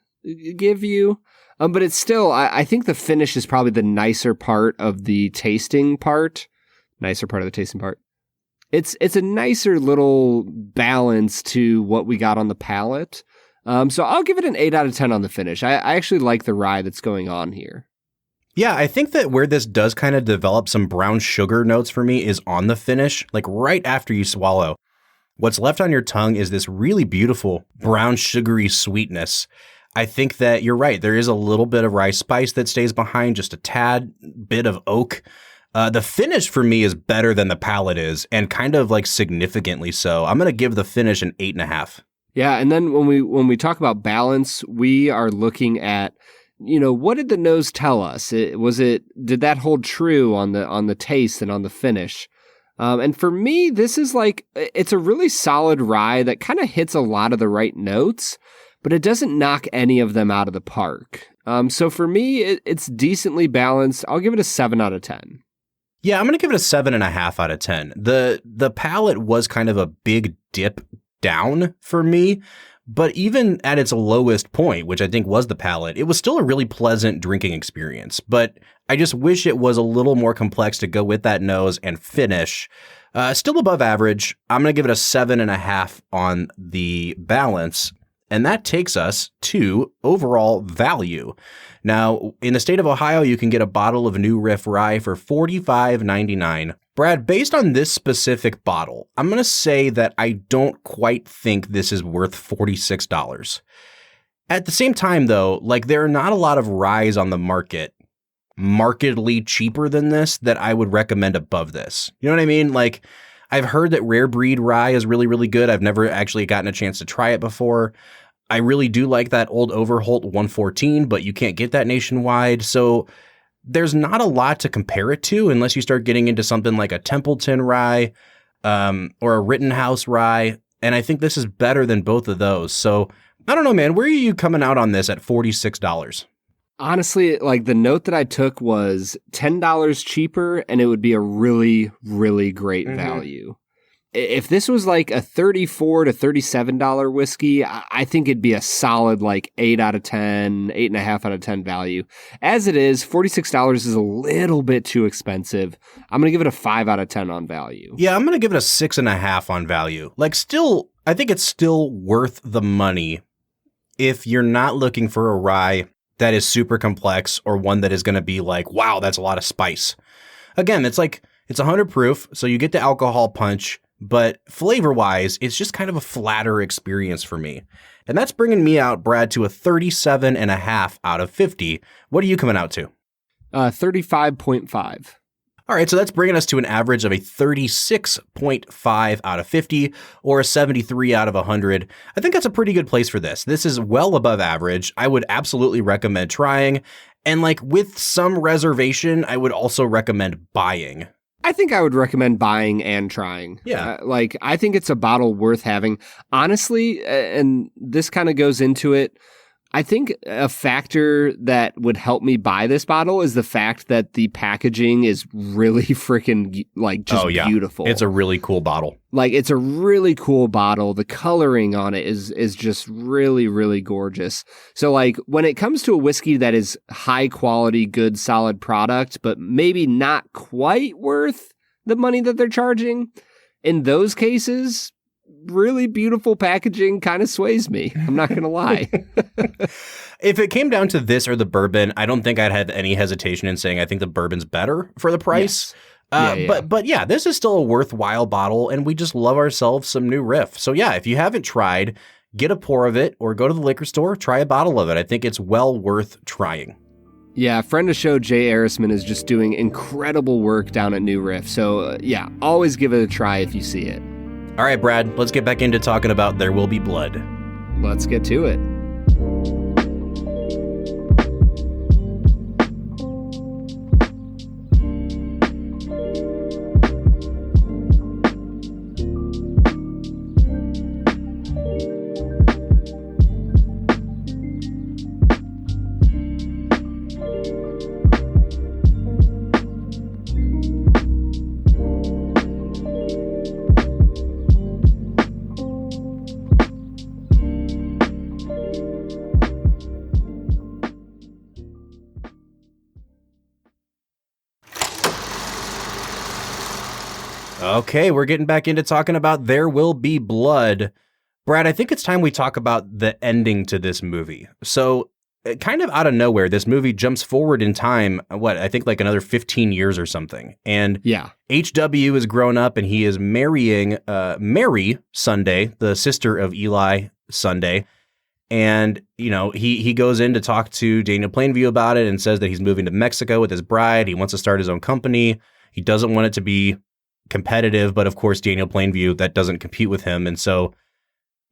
give you. But it's still, I think the finish is probably the nicer part of the tasting part. Nicer part of the tasting part. It's a nicer little balance to what we got on the palate. So I'll give it an 8 out of 10 on the finish. I actually like the rye that's going on here. Yeah, I think that where this does kind of develop some brown sugar notes for me is on the finish, like right after you swallow. What's left on your tongue is this really beautiful brown sugary sweetness. I think that you're right. There is a little bit of rye spice that stays behind, just a tad bit of oak. The finish for me is better than the palate is, and kind of like significantly so. I'm going to give the finish an 8.5. Yeah, and then when we talk about balance, we are looking at, what did the nose tell us? Did that hold true on the taste and on the finish? And for me, this is like, it's a really solid rye that kind of hits a lot of the right notes, but it doesn't knock any of them out of the park. So for me, it's decently balanced. I'll give it a 7 out of 10. Yeah, I'm going to give it a 7.5 out of 10. The palate was kind of a big dip down for me, but even at its lowest point, which I think was the palate, it was still a really pleasant drinking experience. But I just wish it was a little more complex to go with that nose and finish. Still above average. I'm going to give it a 7.5 on the balance. And that takes us to overall value. Now, in the state of Ohio, you can get a bottle of New Riff Rye for $45.99. Brad, based on this specific bottle, I'm going to say that I don't quite think this is worth $46. At the same time, though, like there are not a lot of ryes on the market markedly cheaper than this that I would recommend above this. You know what I mean? Like, I've heard that Rare Breed Rye is really, really good. I've never actually gotten a chance to try it before. I really do like that old Overholt 114, but you can't get that nationwide. So there's not a lot to compare it to unless you start getting into something like a Templeton Rye or a Rittenhouse Rye. And I think this is better than both of those. So I don't know, man. Where are you coming out on this at $46? Honestly, like the note that I took was $10 cheaper, and it would be a really, really great value. if this was like a $34 to $37 whiskey, I think it'd be a solid like 8 out of 10, 8.5 out of 10 value. As it is, $46 is a little bit too expensive. I'm going to give it a 5 out of 10 on value. Yeah, I'm going to give it a 6.5 on value. Like still, I think it's still worth the money if you're not looking for a rye that is super complex or one that is going to be like, wow, that's a lot of spice. Again, it's 100 proof, so you get the alcohol punch. But flavor-wise, it's just kind of a flatter experience for me. And that's bringing me out, Brad, to a 37.5 out of 50. What are you coming out to? 35.5. All right, so that's bringing us to an average of a 36.5 out of 50 or a 73 out of 100. I think that's a pretty good place for this. This is well above average. I would absolutely recommend trying. And like with some reservation, I would also recommend buying. I think I would recommend buying and trying. Yeah. I think it's a bottle worth having. Honestly, and this kind of goes into it, I think a factor that would help me buy this bottle is the fact that the packaging is really freaking beautiful. It's a really cool bottle. Like it's a really cool bottle. The coloring on it is just really, really gorgeous. So like when it comes to a whiskey that is high quality, good, solid product, but maybe not quite worth the money that they're charging, in those cases, really beautiful packaging kind of sways me. I'm not going to lie. If it came down to this or the bourbon, I don't think I'd have any hesitation in saying I think the bourbon's better for the price. Yes. But yeah, this is still a worthwhile bottle, and we just love ourselves some new Riff. So yeah, if you haven't tried, get a pour of it or go to the liquor store, try a bottle of it. I think it's well worth trying. Yeah, friend of show Jay Arisman is just doing incredible work down at New Riff. So yeah, always give it a try if you see it. All right, Brad, let's get back into talking about There Will Be Blood. Let's get to it. Okay, we're getting back into talking about There Will Be Blood. Brad, I think it's time we talk about the ending to this movie. So, kind of out of nowhere, this movie jumps forward in time, I think like another 15 years or something. And yeah, HW is grown up and he is marrying Mary Sunday, the sister of Eli Sunday. And, you know, he goes in to talk to Daniel Plainview about it and says that he's moving to Mexico with his bride. He wants to start his own company. He doesn't want it to be competitive, but of course, Daniel Plainview, that doesn't compete with him. And so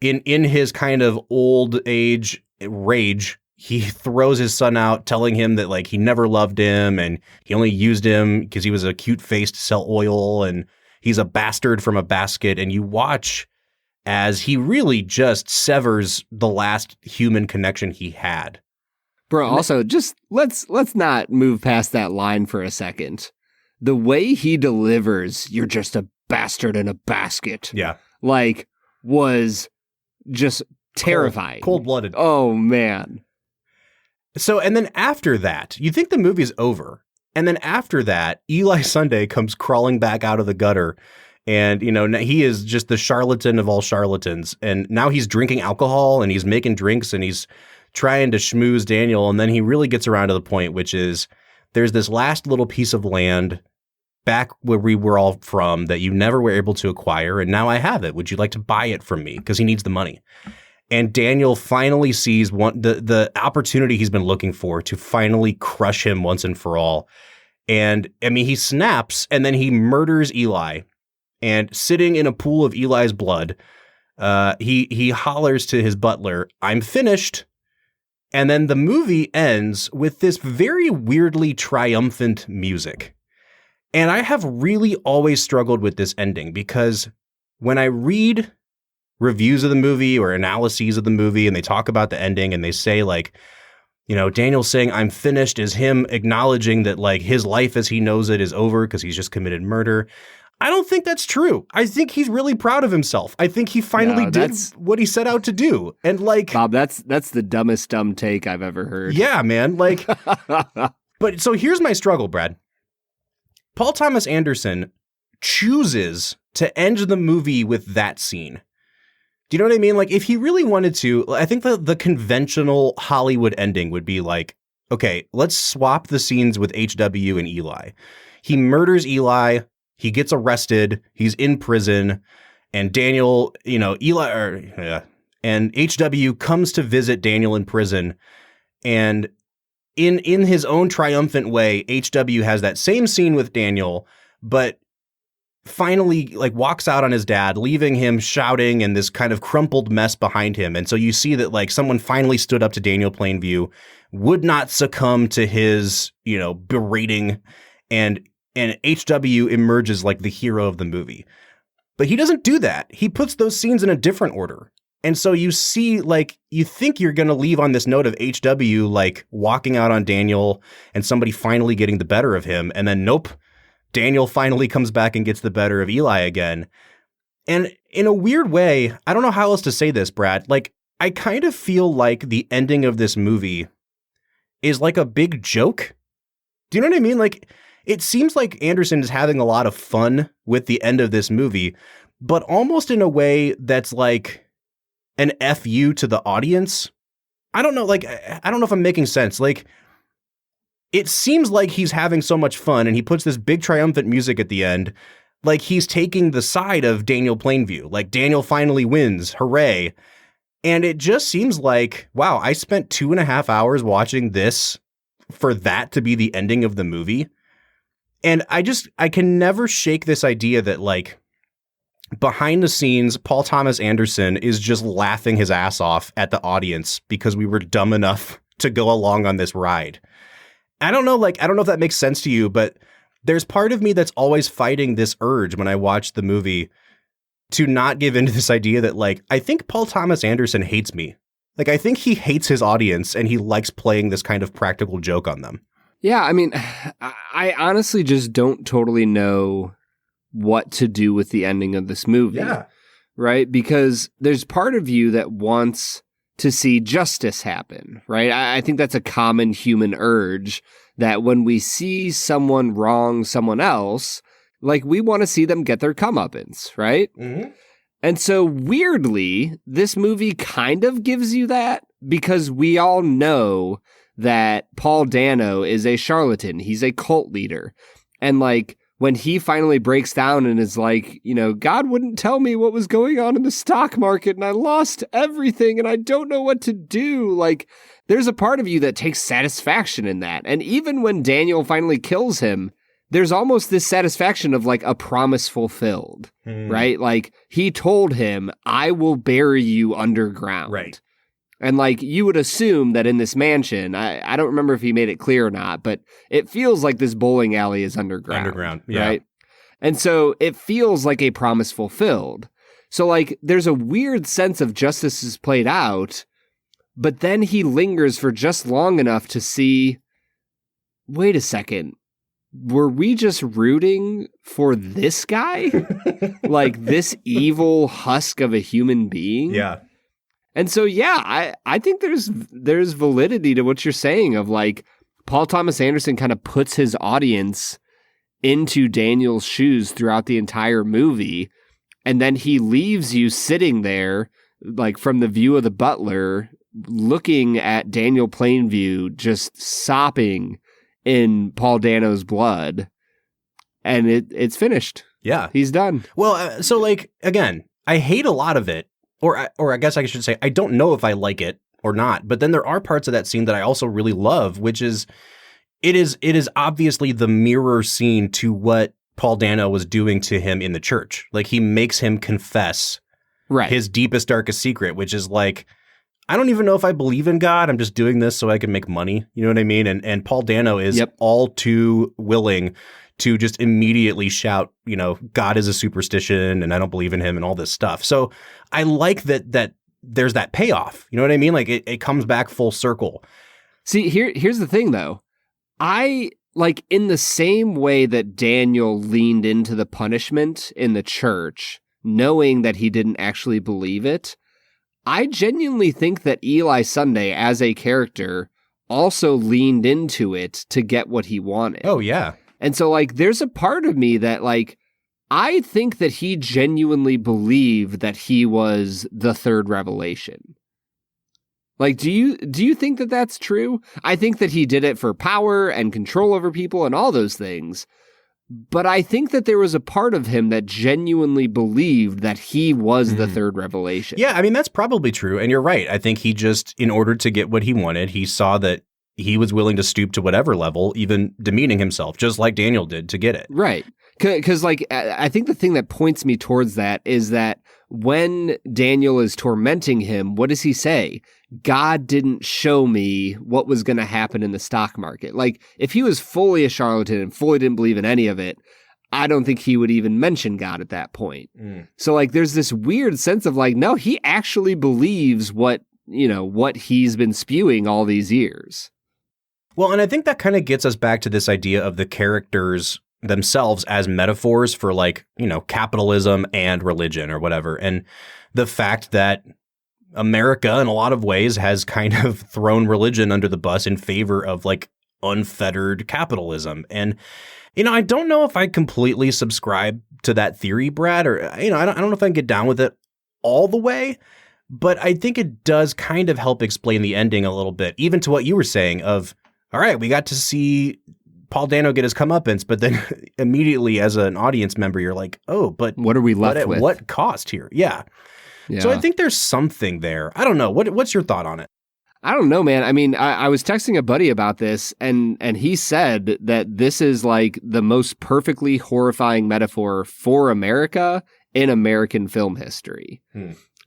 in his kind of old age rage, he throws his son out, telling him that like he never loved him and he only used him because he was a cute face to sell oil and he's a bastard from a basket. And you watch as he really just severs the last human connection he had. Bro, also just let's not move past that line for a second. The way he delivers, "You're just a bastard in a basket." Yeah. Like, was just terrifying. Cold-blooded. Oh, man. So, and then after that, you think the movie's over. And then after that, Eli Sunday comes crawling back out of the gutter. And, you know, he is just the charlatan of all charlatans. And now he's drinking alcohol and he's making drinks and he's trying to schmooze Daniel. And then he really gets around to the point, which is there's this last little piece of land back where we were all from that you never were able to acquire. And now I have it. Would you like to buy it from me? Because he needs the money. And Daniel finally sees the opportunity he's been looking for to finally crush him once and for all. And I mean, he snaps and then he murders Eli. And sitting in a pool of Eli's blood, he hollers to his butler, "I'm finished." And then the movie ends with this very weirdly triumphant music. And I have really always struggled with this ending because when I read reviews of the movie or analyses of the movie and they talk about the ending and they say like, you know, Daniel saying "I'm finished" is him acknowledging that like his life as he knows it is over because he's just committed murder. I don't think that's true. I think he's really proud of himself. I think he finally did what he set out to do. And like, Bob, that's the dumbest dumb take I've ever heard. Yeah, man. Like, but so here's my struggle, Brad. Paul Thomas Anderson chooses to end the movie with that scene. Do you know what I mean? Like, if he really wanted to, I think the conventional Hollywood ending would be like, okay, let's swap the scenes with HW and Eli. He murders Eli. He gets arrested. He's in prison. And Daniel, and HW comes to visit Daniel in prison. And in his own triumphant way, HW has that same scene with Daniel, but finally like walks out on his dad, leaving him shouting and this kind of crumpled mess behind him. And so you see that like someone finally stood up to Daniel Plainview, would not succumb to his, berating, and HW emerges like the hero of the movie. But he doesn't do that. He puts those scenes in a different order. And so you see, like, you think you're going to leave on this note of HW, like, walking out on Daniel and somebody finally getting the better of him. And then, nope, Daniel finally comes back and gets the better of Eli again. And in a weird way, I don't know how else to say this, Brad. Like, I kind of feel like the ending of this movie is like a big joke. Do you know what I mean? Like, it seems like Anderson is having a lot of fun with the end of this movie, but almost in a way that's like an FU to the audience. I don't know. Like, I don't know if I'm making sense. Like, it seems like he's having so much fun and he puts this big triumphant music at the end. Like he's taking the side of Daniel Plainview, like Daniel finally wins. Hooray. And it just seems like, wow, I spent 2.5 hours watching this for that to be the ending of the movie. And I can never shake this idea that like behind the scenes, Paul Thomas Anderson is just laughing his ass off at the audience because we were dumb enough to go along on this ride. I don't know if that makes sense to you, but there's part of me that's always fighting this urge when I watch the movie to not give into this idea that like, I think Paul Thomas Anderson hates me. Like, I think he hates his audience and he likes playing this kind of practical joke on them. Yeah, I mean, I honestly just don't totally know what to do with the ending of this movie. Yeah. Right? Because there's part of you that wants to see justice happen, right? I think that's a common human urge that when we see someone wrong someone else, like we want to see them get their comeuppance, right? Mm-hmm. And so weirdly, this movie kind of gives you that because we all know that Paul Dano is a charlatan. He's a cult leader. And like when he finally breaks down and is like, God wouldn't tell me what was going on in the stock market and I lost everything and I don't know what to do. Like there's a part of you that takes satisfaction in that. And even when Daniel finally kills him, there's almost this satisfaction of like a promise fulfilled, right? Like he told him, I will bury you underground. Right. And like you would assume that in this mansion, I don't remember if he made it clear or not, but it feels like this bowling alley is underground. Yeah. Right. And so it feels like a promise fulfilled. So like there's a weird sense of justice is played out, but then he lingers for just long enough to see, wait a second, were we just rooting for this guy? Like this evil husk of a human being? Yeah. And so, yeah, I think there's validity to what you're saying of like Paul Thomas Anderson kind of puts his audience into Daniel's shoes throughout the entire movie. And then he leaves you sitting there like from the view of the butler looking at Daniel Plainview just sopping in Paul Dano's blood. And it's finished. Yeah. He's done. Well, so like, again, I hate a lot of it. Or I guess I should say, I don't know if I like it or not, but then there are parts of that scene that I also really love, which is, it is obviously the mirror scene to what Paul Dano was doing to him in the church. Like he makes him confess his deepest, darkest secret, which is like, I don't even know if I believe in God. I'm just doing this so I can make money. You know what I mean? And Paul Dano is all too willing to just immediately shout, God is a superstition and I don't believe in him and all this stuff. So I like that there's that payoff. You know what I mean? Like it comes back full circle. See, here's the thing though. I like in the same way that Daniel leaned into the punishment in the church, knowing that he didn't actually believe it, I genuinely think that Eli Sunday as a character also leaned into it to get what he wanted. Oh, yeah. And so, like, there's a part of me that, like, I think that he genuinely believed that he was the third revelation. Like, do you think that that's true? I think that he did it for power and control over people and all those things. But I think that there was a part of him that genuinely believed that he was the third revelation. Yeah, I mean, that's probably true. And you're right. I think he just, in order to get what he wanted, he saw that he was willing to stoop to whatever level, even demeaning himself, just like Daniel did to get it. Right. Because, like, I think the thing that points me towards that is that when Daniel is tormenting him, what does he say? God didn't show me what was going to happen in the stock market. Like, if he was fully a charlatan and fully didn't believe in any of it, I don't think he would even mention God at that point. So, like, there's this weird sense of, like, no, he actually believes what he's been spewing all these years. Well, and I think that kind of gets us back to this idea of the characters themselves as metaphors for, like, capitalism and religion or whatever. And the fact that America in a lot of ways has kind of thrown religion under the bus in favor of, like, unfettered capitalism. And, I don't know if I completely subscribe to that theory, Brad, or, I don't know if I can get down with it all the way, but I think it does kind of help explain the ending a little bit, even to what you were saying of, all right, we got to see Paul Dano get his comeuppance, but then immediately as an audience member, you're like, oh, but what are we left with? What cost here? Yeah. So I think there's something there. I don't know. What's your thought on it? I don't know, man. I mean, I was texting a buddy about this, and he said that this is like the most perfectly horrifying metaphor for America in American film history.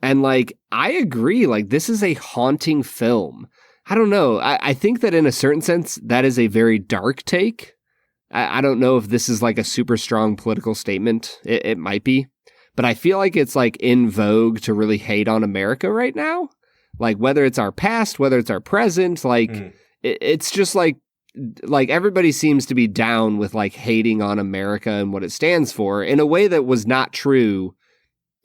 And, like, I agree. Like, this is a haunting film. I don't know. I think that in a certain sense, that is a very dark take. I don't know if this is like a super strong political statement. It might be. But I feel like it's, like, in vogue to really hate on America right now. Like, whether it's our past, whether it's our present, like, it's just like everybody seems to be down with, like, hating on America and what it stands for in a way that was not true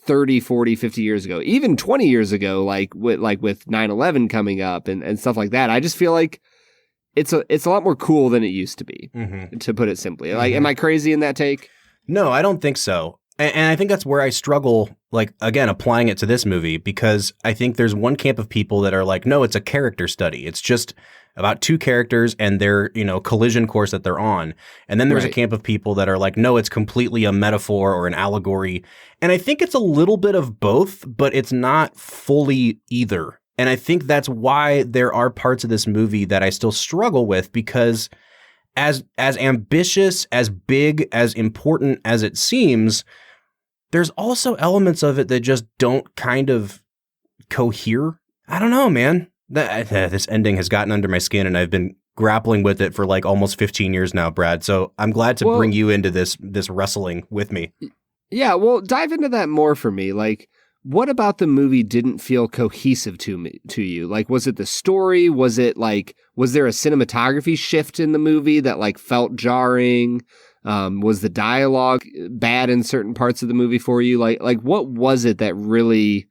30, 40, 50 years ago, even 20 years ago, like with 9/11 coming up and stuff like that. I just feel like it's a lot more cool than it used to be, to put it simply. Like, am I crazy in that take? No, I don't think so. And I think that's where I struggle, like, again, applying it to this movie, because I think there's one camp of people that are like, no, it's a character study. It's just about two characters and their, collision course that they're on. And then there's a camp of people that are like, no, it's completely a metaphor or an allegory. And I think it's a little bit of both, but it's not fully either. And I think that's why there are parts of this movie that I still struggle with, because as ambitious, as big, as important as it seems, there's also elements of it that just don't kind of cohere. I don't know, man. This ending has gotten under my skin, and I've been grappling with it for like almost 15 years now, Brad. So I'm glad to bring you into this wrestling with me. Yeah, well, dive into that more for me. Like, what about the movie didn't feel cohesive to you? Like, was it the story? Was it like, was there a cinematography shift in the movie that like felt jarring? Was the dialogue bad in certain parts of the movie for you? Like what was it that really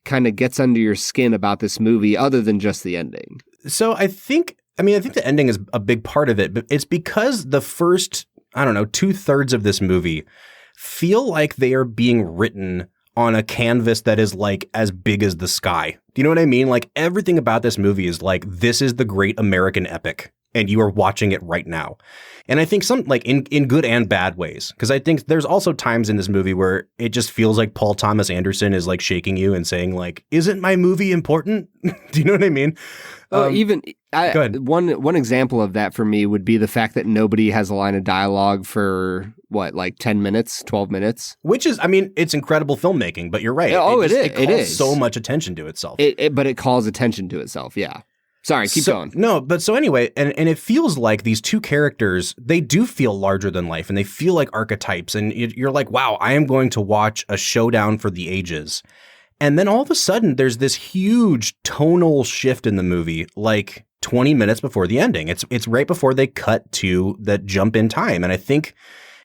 kind of gets under your skin about this movie other than just the ending? So I think the ending is a big part of it, but it's because the first, 2/3 of this movie feel like they are being written on a canvas that is like as big as the sky. Do you know what I mean? Like, everything about this movie is like, this is the great American epic, and you are watching it right now. And I think some, like, in good and bad ways, because I think there's also times in this movie where it just feels like Paul Thomas Anderson is like shaking you and saying like, isn't my movie important? Do you know what I mean? Go ahead. One example of that for me would be the fact that nobody has a line of dialogue for 10 minutes, 12 minutes? Which is, it's incredible filmmaking, but you're right. It calls so much attention to itself. But it calls attention to itself, yeah. Sorry, keep going. No, but so anyway, and it feels like these two characters, they do feel larger than life, and they feel like archetypes, and you're like, wow, I am going to watch a showdown for the ages. And then all of a sudden, there's this huge tonal shift in the movie, like 20 minutes before the ending. It's right before they cut to that jump in time. And I think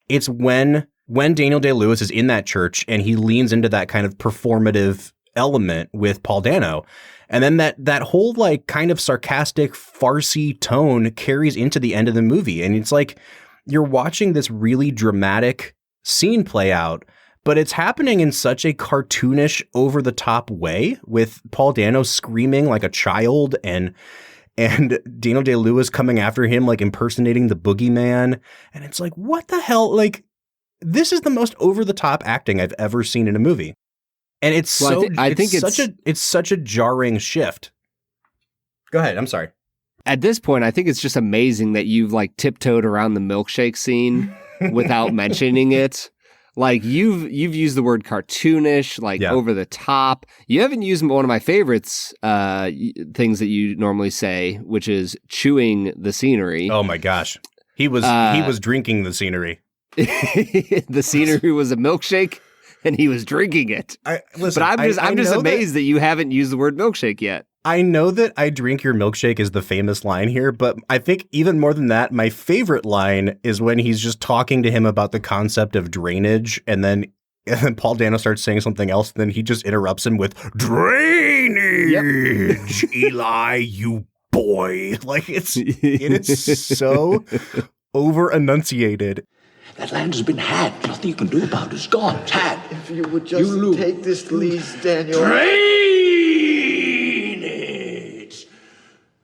it's when Daniel Day-Lewis is in that church and he leans into that kind of performative element with Paul Dano. And then that whole like kind of sarcastic, farcey tone carries into the end of the movie. And it's like you're watching this really dramatic scene play out, but it's happening in such a cartoonish, over the top way, with Paul Dano screaming like a child and Daniel Day-Lewis coming after him, like impersonating the boogeyman. And it's like, what the hell? Like, this is the most over the top acting I've ever seen in a movie. And it's such a jarring shift. Go ahead. I'm sorry. At this point, I think it's just amazing that you've like tiptoed around the milkshake scene without mentioning it. Like you've used the word cartoonish, like over the top. You haven't used one of my favorites things that you normally say, which is chewing the scenery. Oh my gosh. He was drinking the scenery. The scenery was a milkshake. And he was drinking it. Listen, but I'm just amazed that you haven't used the word milkshake yet. I know that I drink your milkshake is the famous line here, but I think even more than that, my favorite line is when he's just talking to him about the concept of drainage, and then Paul Dano starts saying something else, and then he just interrupts him with drainage, Eli, you boy. Like it is so over enunciated. That land has been had. Nothing you can do about it. It's gone. It's had. If you would just take this lease, Daniel. Drainage!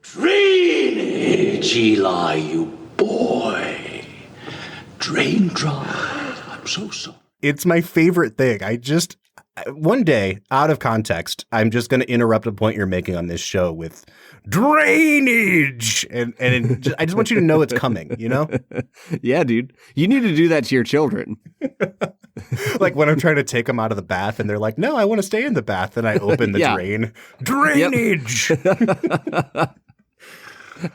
Drainage, Eli, you boy. Drain dry. I'm so sorry. It's my favorite thing. One day, out of context, I'm just going to interrupt a point you're making on this show with drainage. And I just want you to know it's coming, you know? Yeah, dude. You need to do that to your children. Like when I'm trying to take them out of the bath and they're like, no, I want to stay in the bath. And I open the drain. Drainage.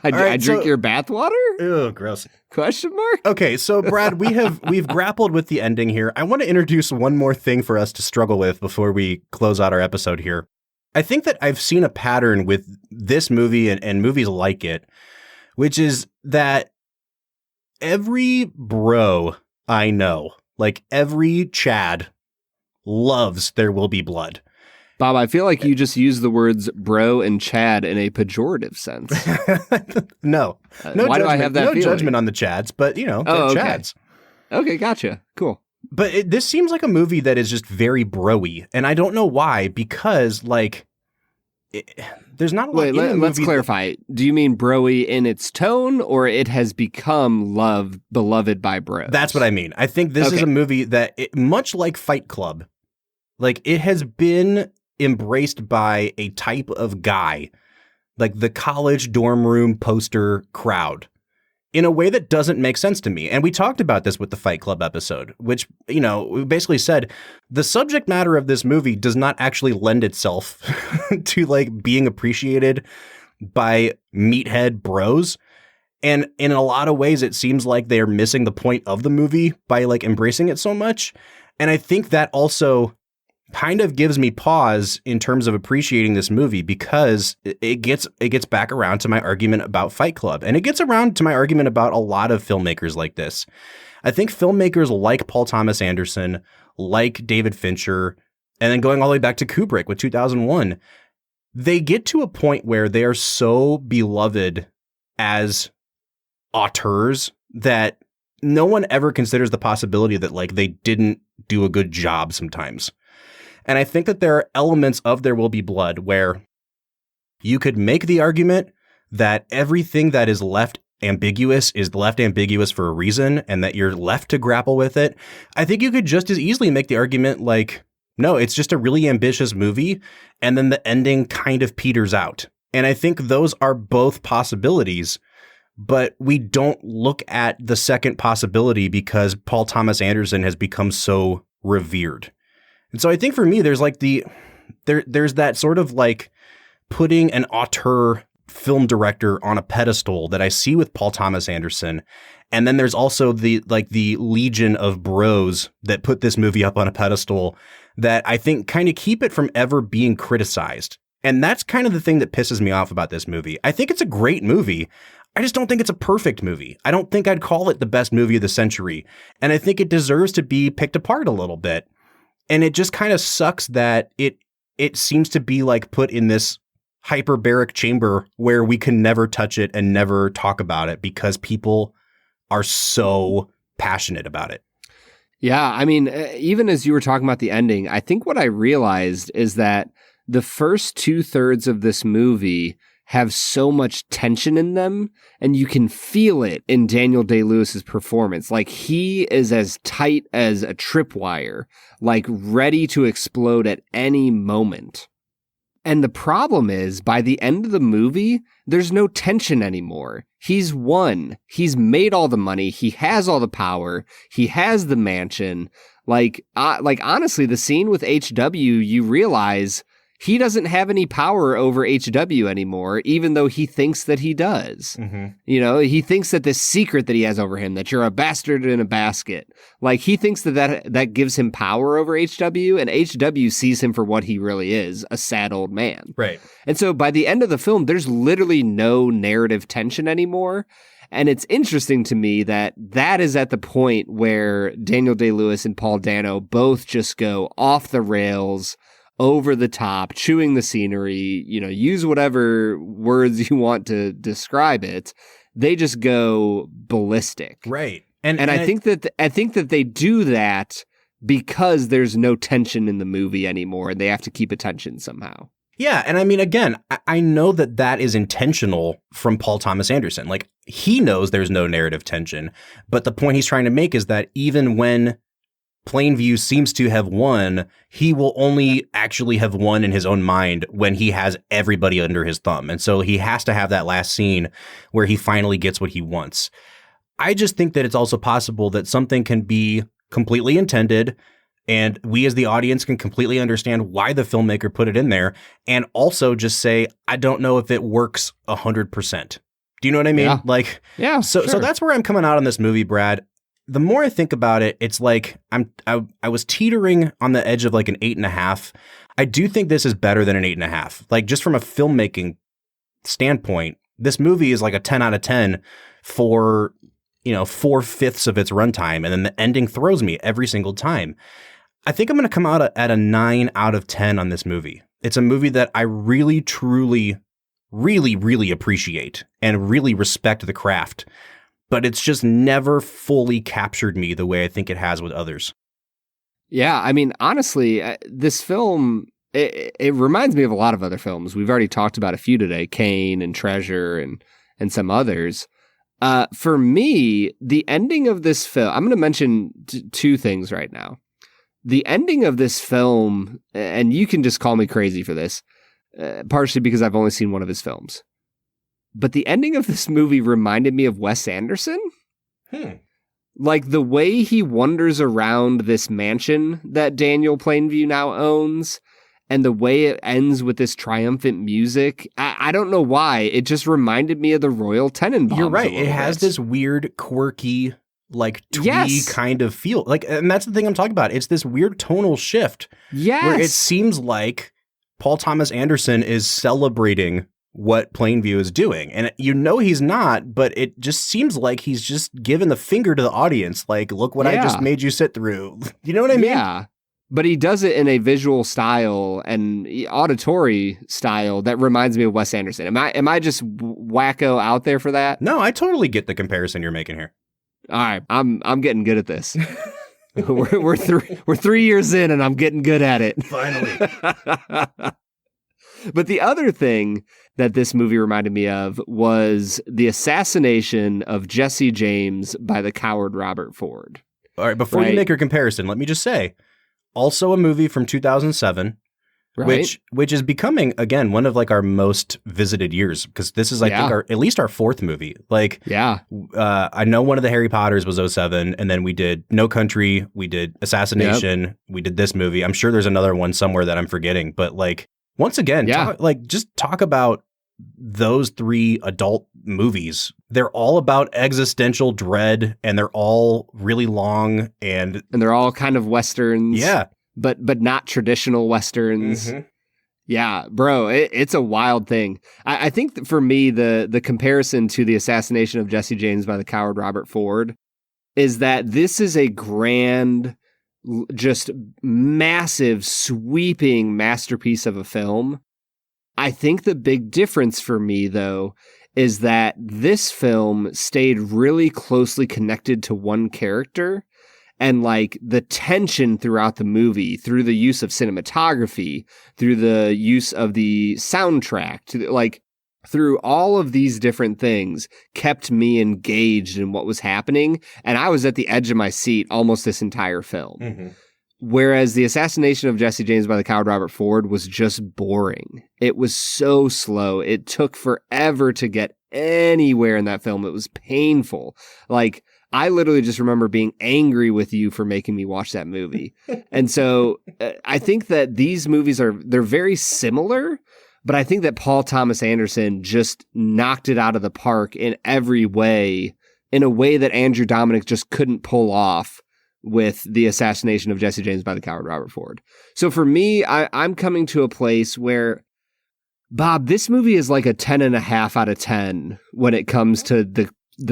I drink your bathwater? Ew, gross. Question mark? Okay, so Brad, we've grappled with the ending here. I want to introduce one more thing for us to struggle with before we close out our episode here. I think that I've seen a pattern with this movie and movies like it, which is that every bro I know, like every Chad, loves There Will Be Blood. Bob, I feel like you just used the words bro and Chad in a pejorative sense. No why do I have that feeling? Judgment on the Chads, but they're Chads. Okay, gotcha. Cool. But this seems like a movie that is just very bro-y, and I don't know why, because there's not a lot in the movie. Let's clarify. Do you mean bro-y in its tone, or it has become beloved by bros? That's what I mean. I think this is a movie that, much like Fight Club, like it has been embraced by a type of guy, like the college dorm room poster crowd, in a way that doesn't make sense to me. And we talked about this with the Fight Club episode, which, we basically said the subject matter of this movie does not actually lend itself to like being appreciated by meathead bros. And in a lot of ways, it seems like they're missing the point of the movie by like embracing it so much. And I think that also kind of gives me pause in terms of appreciating this movie, because it gets back around to my argument about Fight Club, and it gets around to my argument about a lot of filmmakers like this. I think filmmakers like Paul Thomas Anderson, like David Fincher, and then going all the way back to Kubrick with 2001, they get to a point where they are so beloved as auteurs that no one ever considers the possibility that like they didn't do a good job sometimes. And I think that there are elements of There Will Be Blood where you could make the argument that everything that is left ambiguous is left ambiguous for a reason, and that you're left to grapple with it. I think you could just as easily make the argument like, no, it's just a really ambitious movie, and then the ending kind of peters out. And I think those are both possibilities, but we don't look at the second possibility because Paul Thomas Anderson has become so revered. And so I think for me, there's like there's that sort of like putting an auteur film director on a pedestal that I see with Paul Thomas Anderson. And then there's also the legion of bros that put this movie up on a pedestal that I think kind of keep it from ever being criticized. And that's kind of the thing that pisses me off about this movie. I think it's a great movie. I just don't think it's a perfect movie. I don't think I'd call it the best movie of the century. And I think it deserves to be picked apart a little bit. And it just kind of sucks that it seems to be like put in this hyperbaric chamber where we can never touch it and never talk about it because people are so passionate about it. Yeah, I mean, even as you were talking about the ending, I think what I realized is that the first 2/3 of this movie have so much tension in them, and you can feel it in Daniel Day-Lewis's performance. Like, he is as tight as a tripwire, like ready to explode at any moment. And the problem is, by the end of the movie, there's no tension anymore. He's won. He's made all the money. He has all the power. He has the mansion. Like honestly, the scene with HW, you realize he doesn't have any power over HW anymore, even though he thinks that he does. Mm-hmm. You know, he thinks that this secret that he has over him, that you're a bastard in a basket, like he thinks that gives him power over HW, and HW sees him for what he really is, a sad old man. Right. And so by the end of the film, there's literally no narrative tension anymore. And it's interesting to me that is at the point where Daniel Day-Lewis and Paul Dano both just go off the rails, over the top, chewing the scenery, you know, use whatever words you want to describe it. They just go ballistic. Right. And I think that they do that because there's no tension in the movie anymore and they have to keep attention somehow. Yeah. And I mean, again, I know that is intentional from Paul Thomas Anderson. Like, he knows there's no narrative tension, but the point he's trying to make is that even when Plainview seems to have won, he will only actually have won in his own mind when he has everybody under his thumb. And so he has to have that last scene where he finally gets what he wants. I just think that it's also possible that something can be completely intended and we as the audience can completely understand why the filmmaker put it in there, and also just say, I don't know if it works 100%. Do you know what I mean? Yeah. Like, yeah. So that's where I'm coming out on this movie, Brad. The more I think about it, it's like I was teetering on the edge of like an 8.5. I do think this is better than an 8.5. Like, just from a filmmaking standpoint, this movie is like a 10 out of 10 for, 4/5 of its runtime. And then the ending throws me every single time. I think I'm going to come out at a 9 out of 10 on this movie. It's a movie that I really, truly, really, really appreciate and really respect the craft. But it's just never fully captured me the way I think it has with others. Yeah, I mean, honestly, this film, it reminds me of a lot of other films. We've already talked about a few today, Kane and Treasure and some others. For me, the ending of this film, I'm going to mention two things right now. The ending of this film, and you can just call me crazy for this, partially because I've only seen one of his films. But the ending of this movie reminded me of Wes Anderson. Like the way he wanders around this mansion that Daniel Plainview now owns, and the way it ends with this triumphant music. I don't know why. It just reminded me of the Royal Tenenbaums. You're right. It has this weird, quirky, like twee kind of feel. Like, and that's the thing I'm talking about. It's this weird tonal shift. Yes. Where it seems like Paul Thomas Anderson is celebrating what Plainview is doing. And he's not, but it just seems like he's just giving the finger to the audience. Like, look what I just made you sit through. You know what I mean? Yeah. But he does it in a visual style and auditory style that reminds me of Wes Anderson. Am I just wacko out there for that? No, I totally get the comparison you're making here. All right. I'm getting good at this. we're 3 years in and I'm getting good at it. Finally. But the other thing that this movie reminded me of was the assassination of Jesse James by the coward Robert Ford. All right, before you make your comparison, let me just say, also a movie from 2007, which is becoming, again, one of like our most visited years, because this is, I think, at least our fourth movie. Like, I know one of the Harry Potters was 2007, and then we did No Country, we did Assassination, we did this movie. I'm sure there's another one somewhere that I'm forgetting, but like, once again, just talk about those three adult movies. They're all about existential dread, and they're all really long, and they're all kind of westerns. Yeah, but not traditional westerns. Mm-hmm. Yeah, bro, it's a wild thing. I think that for me, the comparison to the assassination of Jesse James by the coward Robert Ford is that this is a grand, just massive, sweeping masterpiece of a film. I think the big difference for me, though, is that this film stayed really closely connected to one character. And like the tension throughout the movie, through the use of cinematography, through the use of the soundtrack, like through all of these different things, kept me engaged in what was happening. And I was at the edge of my seat almost this entire film. Mm-hmm. Whereas the assassination of Jesse James by the coward Robert Ford was just boring. It was so slow. It took forever to get anywhere in that film. It was painful. Like, I literally just remember being angry with you for making me watch that movie. And so I think that these movies they're very similar, but I think that Paul Thomas Anderson just knocked it out of the park in every way, in a way that Andrew Dominik just couldn't pull off with the assassination of Jesse James by the coward Robert Ford. So for me, I'm coming to a place where, Bob, this movie is like a 10.5 out of 10 when it comes to the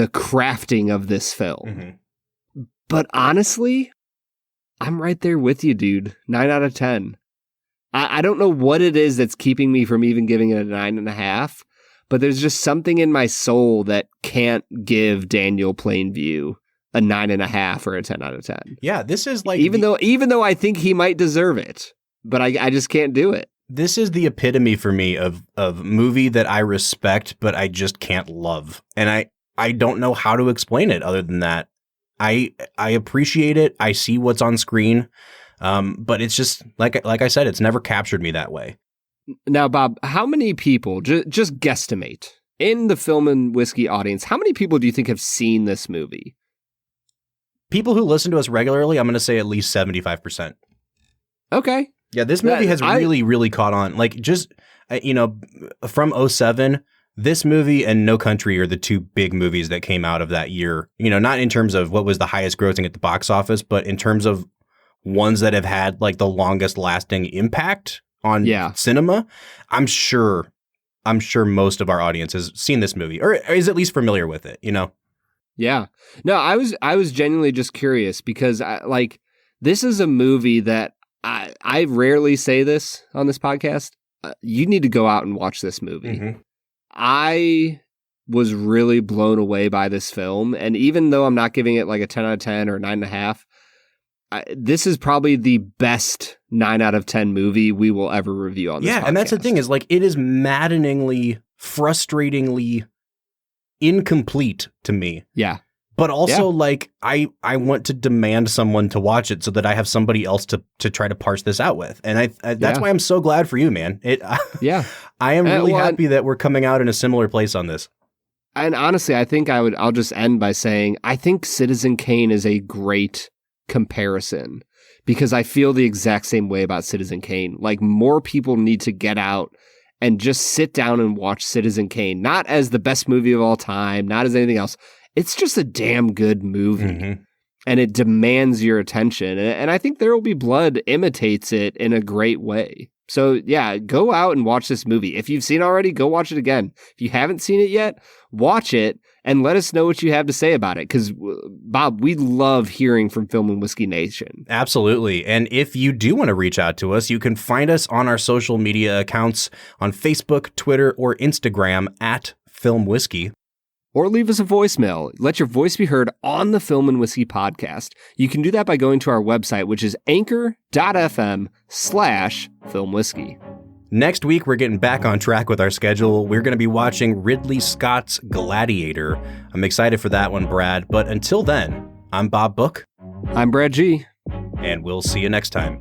crafting of this film. Mm-hmm. But honestly, I'm right there with you, dude. 9 out of 10. I don't know what it is that's keeping me from even giving it a 9.5, but there's just something in my soul that can't give Daniel Plainview a 9.5 or a 10 out of 10. Yeah, this is like... Even though I think he might deserve it, but I just can't do it. This is the epitome for me of movie that I respect, but I just can't love. And I don't know how to explain it other than that. I appreciate it. I see what's on screen. But it's just, like I said, it's never captured me that way. Now, Bob, how many people, just guesstimate, in the Film and Whiskey audience, how many people do you think have seen this movie? People who listen to us regularly, I'm going to say at least 75%. Okay. Yeah, this movie has really caught on. Like, just, from 2007... this movie and No Country are the two big movies that came out of that year. Not in terms of what was the highest grossing at the box office, but in terms of ones that have had like the longest lasting impact on cinema. I'm sure most of our audience has seen this movie or is at least familiar with it, Yeah. No, I was genuinely just curious because this is a movie that I rarely say this on this podcast. You need to go out and watch this movie. Mm-hmm. I was really blown away by this film. And even though I'm not giving it like a 10 out of 10 or 9.5, this is probably the best 9 out of 10 movie we will ever review on this podcast. And that's the thing is like, it is maddeningly, frustratingly incomplete to me. Yeah. But also like, I want to demand someone to watch it so that I have somebody else to try to parse this out with. And that's why I'm so glad for you, man. I am really happy that we're coming out in a similar place on this. And honestly, I think I'll just end by saying, I think Citizen Kane is a great comparison because I feel the exact same way about Citizen Kane. Like, more people need to get out and just sit down and watch Citizen Kane, not as the best movie of all time, not as anything else. It's just a damn good movie, mm-hmm. and it demands your attention. And I think There Will Be Blood imitates it in a great way. So yeah, go out and watch this movie. If you've seen it already, go watch it again. If you haven't seen it yet, watch it and let us know what you have to say about it. Because Bob, we love hearing from Film and Whiskey Nation. Absolutely. And if you do want to reach out to us, you can find us on our social media accounts on Facebook, Twitter, or Instagram at Film Whiskey. Or leave us a voicemail. Let your voice be heard on the Film and Whiskey podcast. You can do that by going to our website, which is anchor.fm/filmwhiskey. Next week, we're getting back on track with our schedule. We're going to be watching Ridley Scott's Gladiator. I'm excited for that one, Brad. But until then, I'm Bob Book. I'm Brad G. And we'll see you next time.